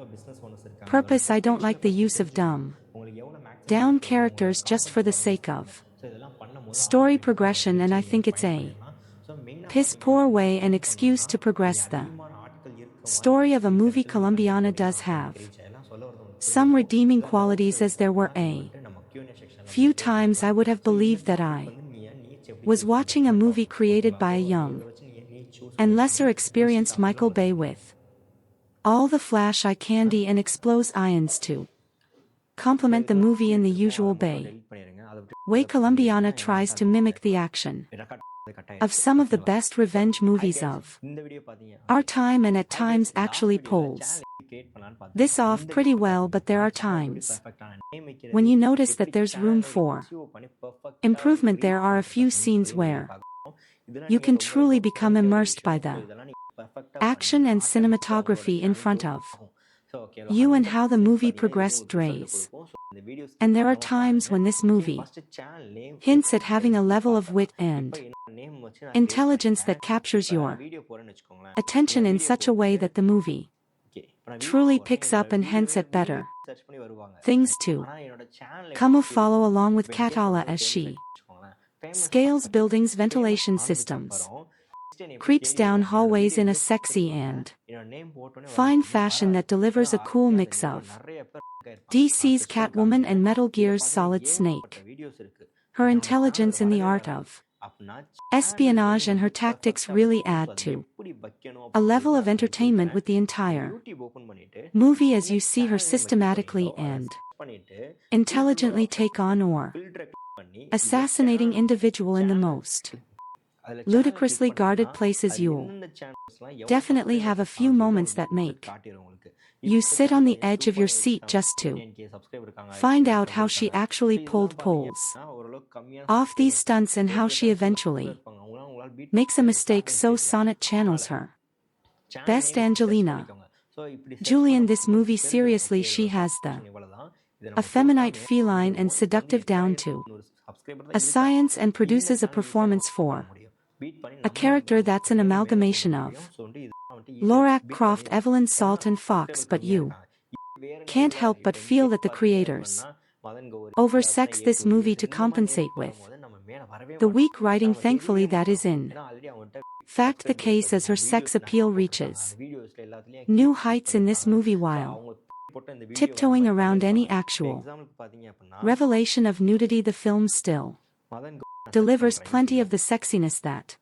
Purpose, I don't like the use of dumb down characters just for the sake of. Story progression, and I think it's a piss poor way and excuse to progress the story of a movie. Colombiana does have some redeeming qualities, as there were a few times I would have believed that I was watching a movie created by a young and lesser experienced Michael Bay with all the flash eye candy and explodes ions to complement the movie in the usual Bay way. Colombiana tries to mimic the action of some of the best revenge movies of our time, and at times actually pulls this off pretty well, but there are times when you notice that there's room for improvement. There are a few scenes where you can truly become immersed by the action and cinematography in front of you and how the movie progressed drays. And there are times when this movie hints at having a level of wit and intelligence that captures your attention in such a way that the movie truly picks up, and hence at better things to come of follow along with Catalia as she scales buildings, ventilation systems, creeps down hallways in a sexy and fine fashion that delivers a cool mix of DC's Catwoman and Metal Gear's Solid Snake. Her intelligence in the art of espionage and her tactics really add to a level of entertainment with the entire movie, as you see her systematically and intelligently take on or assassinating individual in the most ludicrously guarded places. You'll definitely have a few moments that make you sit on the edge of your seat just to find out how she actually pulls off these stunts and how she eventually makes a mistake. So Sonnet channels her best Angelina Jolie in this movie. Seriously, she has the effeminate, feline and seductive down to a science, and produces a performance for a character that's an amalgamation of Lorak, Croft, Evelyn, Salt and Fox. But you can't help but feel that the creators oversex this movie to compensate with the weak writing. Thankfully that is in fact the case, as her sex appeal reaches new heights in this movie while tiptoeing around any actual revelation of nudity. The film still delivers plenty of the sexiness that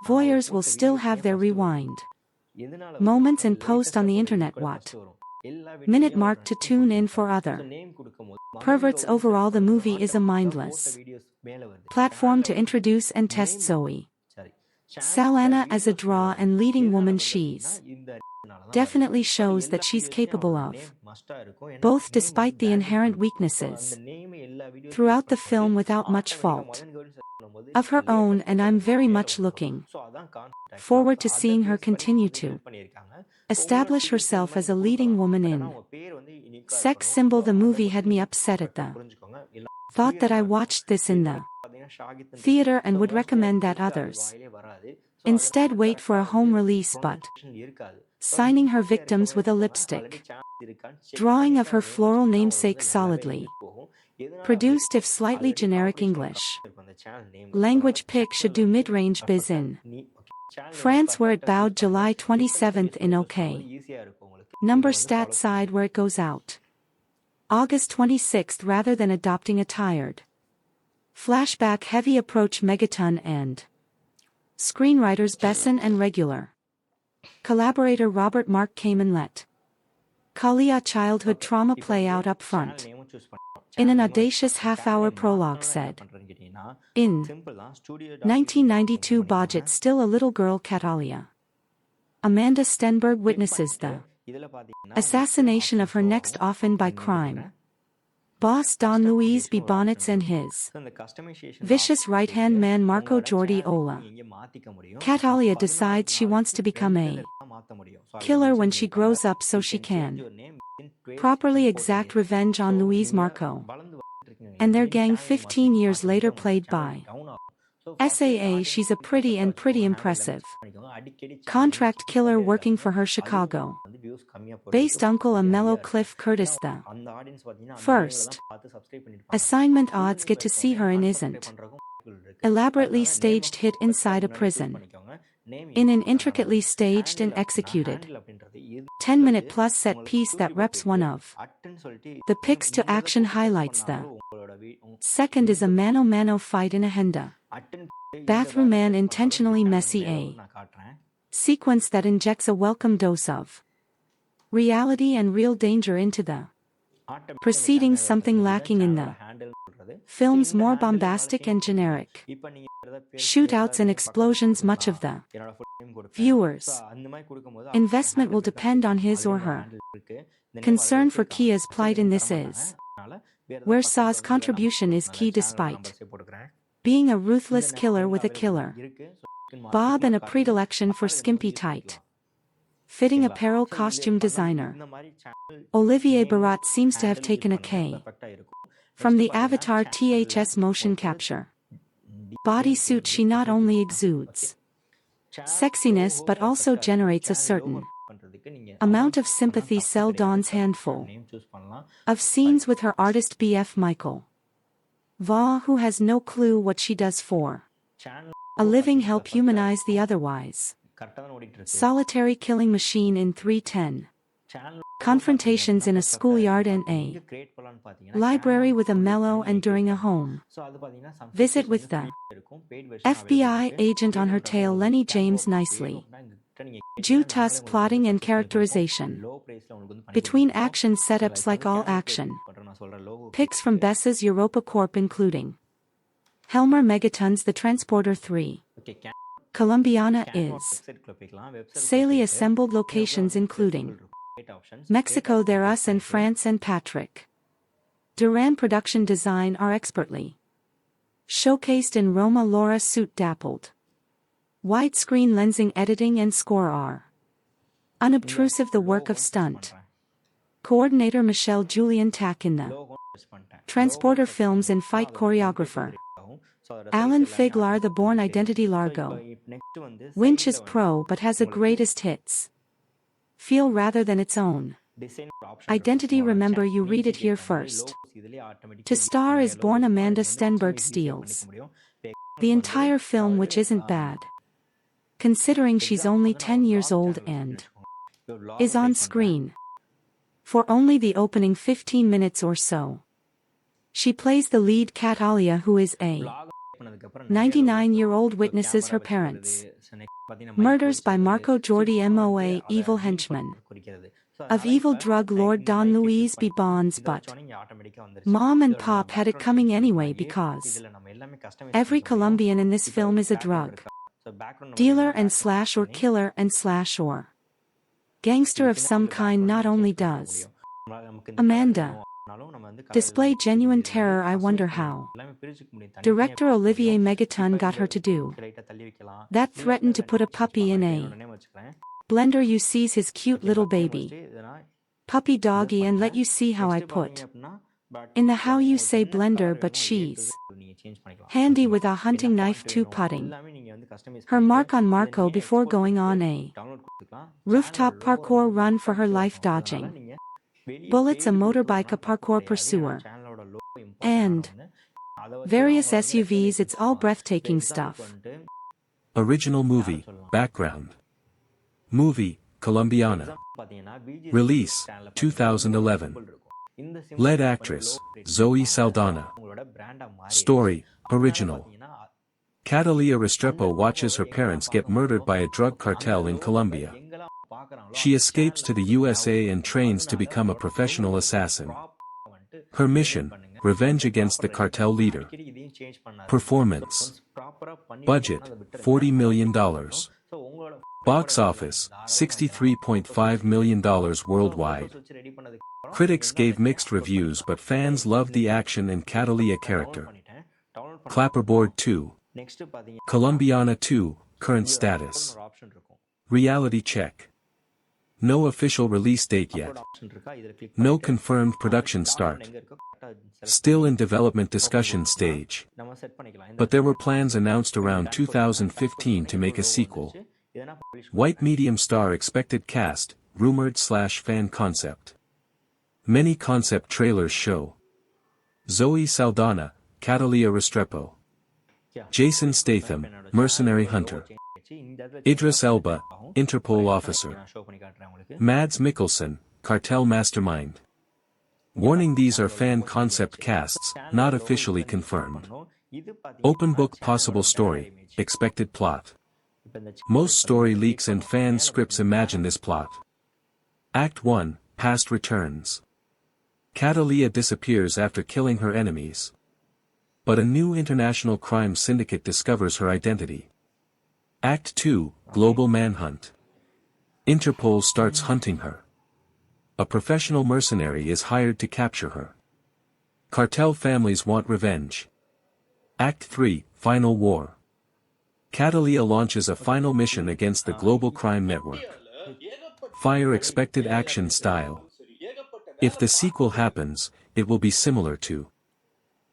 voyeurs will still have their rewind moments and post on the internet what minute mark to tune in for other perverts. Overall, the movie is a mindless platform to introduce and test Zoe Saldana as a draw and leading woman. She's definitely shows that she's capable of both, despite the inherent weaknesses throughout the film, without much fault of her own, and I'm very much looking forward to seeing her continue to establish herself as a leading woman in sex symbol. The movie had me upset at the thought that I watched this in the theater and would recommend that others instead wait for a home release, but signing her victims with a lipstick drawing of her floral namesake, solidly produced if slightly generic English language pick, should do mid-range biz in France, where it bowed July 27th in OK number stat side, where it goes out August 26th, rather than adopting a tired flashback heavy approach. Megaton and screenwriters Besson and regular collaborator Robert Mark Kamen let Kalia childhood trauma play out up front in an audacious half-hour prologue. Said in 1992 budget, still a little girl Catalia Amanda Stenberg witnesses the assassination of her next, often by crime boss Don Luis B. Bonnets and his vicious right-hand man Marco Jordi Ola. Catalia decides she wants to become a killer when she grows up, so she can properly exact revenge on Luis Marco and their gang 15 years later, played by SAA. She's a pretty impressive Contract killer working for her Chicago. Based uncle a mellow Cliff Curtis the first. Assignment odds get to see her in isn't. Elaborately staged hit inside a prison. In an intricately staged and executed 10-minute plus set piece that reps one of the picks to action highlights the second is a mano-mano fight in a henda. Bathroom man intentionally messy a sequence that injects a welcome dose of reality and real danger into the proceedings, something lacking in the films more bombastic and generic. Shootouts and explosions, much of the viewers' investment will depend on his or her concern for Kia's plight in this is where Saw's contribution is key despite being a ruthless killer with a killer bob and a predilection for skimpy tight fitting apparel costume designer. Olivier Barat seems to have taken a K from the Avatar THS motion capture bodysuit. She not only exudes sexiness but also generates a certain amount of sympathy. Sell Dawn's handful of scenes with her artist BF Michael Vaugh, who has no clue what she does for a living, help humanize the otherwise solitary killing machine in 310. Confrontations in a schoolyard and a library with a mellow and during a home visit with the FBI agent on her tail. Lenny James nicely Jew Tusk plotting and characterization between action setups like all action picks from Bess's Europa Corp including Helmer Megatons, The Transporter 3. Colombiana is Saley assembled locations including Mexico, There Us, and France, and Patrick Duran production design are expertly showcased in Roma. Laura suit dappled widescreen lensing, editing and score are unobtrusive. The work of stunt coordinator Michelle Julian Tack in the Transporter films and fight choreographer Alan Figlar. The Bourne Identity Largo Winch is pro but has a greatest hits feel rather than its own identity. Remember, you read it here first. To star is Bourne. Amanda Stenberg steals the entire film, which isn't bad considering she's only 10 years old and is on screen for only the opening 15 minutes or so. She plays the lead Kat Alia, who is a 99-year-old witnesses her parents' murders by Marco Jordi MOA, evil henchman of evil drug lord Don Luis B. Bonds, but Mom and Pop had it coming anyway because every Colombian in this film is a drug dealer and slash or killer and slash or gangster of some kind. Not only does Amanda display genuine terror, I wonder how director Olivier Megaton got her to do that. Threatened to put a puppy in a blender. You sees his cute little baby puppy doggy and let you see how I put in the how you say blender, but she's handy with a hunting knife too, putting her mark on Marco before going on a rooftop parkour run for her life, dodging bullets, a motorbike, a parkour pursuer, and various SUVs. It's all breathtaking stuff.
Original movie, background. Movie, Colombiana. Release, 2011. Lead actress, Zoe Saldana. Story, original. Catalia Restrepo watches her parents get murdered by a drug cartel in Colombia. She escapes to the USA and trains to become a professional assassin. Her mission, revenge against the cartel leader. Performance. Budget, $40 million. Box office, $63.5 million worldwide. Critics gave mixed reviews, but fans loved the action and Catalia character. Clapperboard 2. Colombiana 2, current status. Reality check. No official release date yet. No confirmed production start. Still in development discussion stage. But there were plans announced around 2015 to make a sequel. White medium star expected cast, rumored/fan concept. Many concept trailers show Zoe Saldana, Catalina Restrepo. Jason Statham, mercenary hunter. Idris Elba, Interpol officer. Mads Mikkelsen, cartel mastermind. Warning: these are fan concept casts, not officially confirmed. Open book possible story, expected plot. Most story leaks and fan scripts imagine this plot. Act 1, Past returns. Catalina disappears after killing her enemies. But a new international crime syndicate discovers her identity. Act 2, Global manhunt. Interpol starts hunting her. A professional mercenary is hired to capture her. Cartel families want revenge. Act 3, Final war. Catalina launches a final mission against the global crime network. Fire expected action style. If the sequel happens, it will be similar to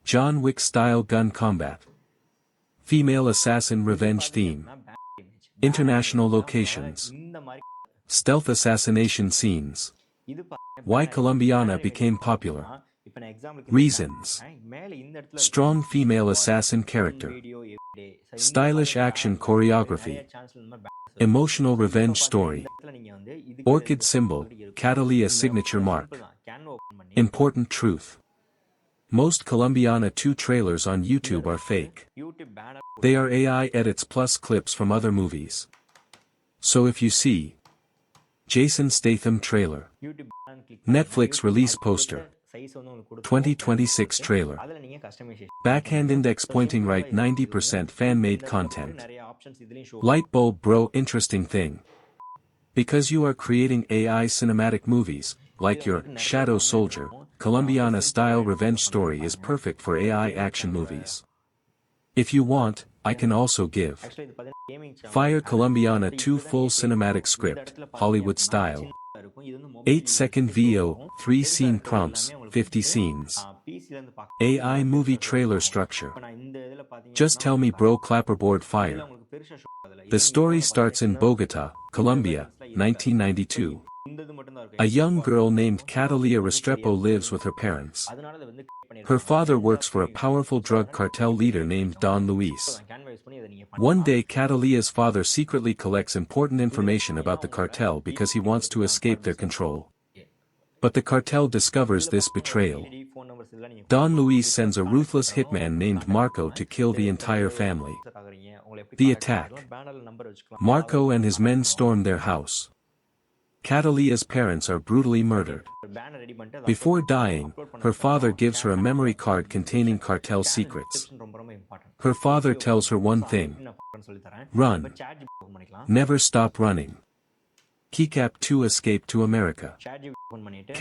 John Wick style gun combat. Female assassin revenge theme. International locations. Stealth assassination scenes. Why Colombiana became popular. Reasons. Strong female assassin character. Stylish action choreography. Emotional revenge story. Orchid symbol, Catalina signature mark. Important truth. Most Colombiana 2 trailers on YouTube are fake. They are AI edits plus clips from other movies. So if you see Jason Statham trailer, Netflix release poster, 2026 trailer, backhand index pointing right 90% fan-made content. Light bulb bro, interesting thing. Because you are creating AI cinematic movies, like your Shadow Soldier, Colombiana style revenge story is perfect for AI action movies. If you want, I can also give Fire Colombiana 2 full cinematic script, Hollywood style. 8-second VO, 3 scene prompts, 50 scenes. AI movie trailer structure. Just tell me bro, clapperboard fire. The story starts in Bogota, Colombia, 1992. A young girl named Catalina Restrepo lives with her parents. Her father works for a powerful drug cartel leader named Don Luis. One day Catalina's father secretly collects important information about the cartel because he wants to escape their control. But the cartel discovers this betrayal. Don Luis sends a ruthless hitman named Marco to kill the entire family. The attack. Marco and his men storm their house. Catalina's parents are brutally murdered. Before dying, her father gives her a memory card containing cartel secrets. Her father tells her one thing. Run. Never stop running. Keycap 2 escape to America.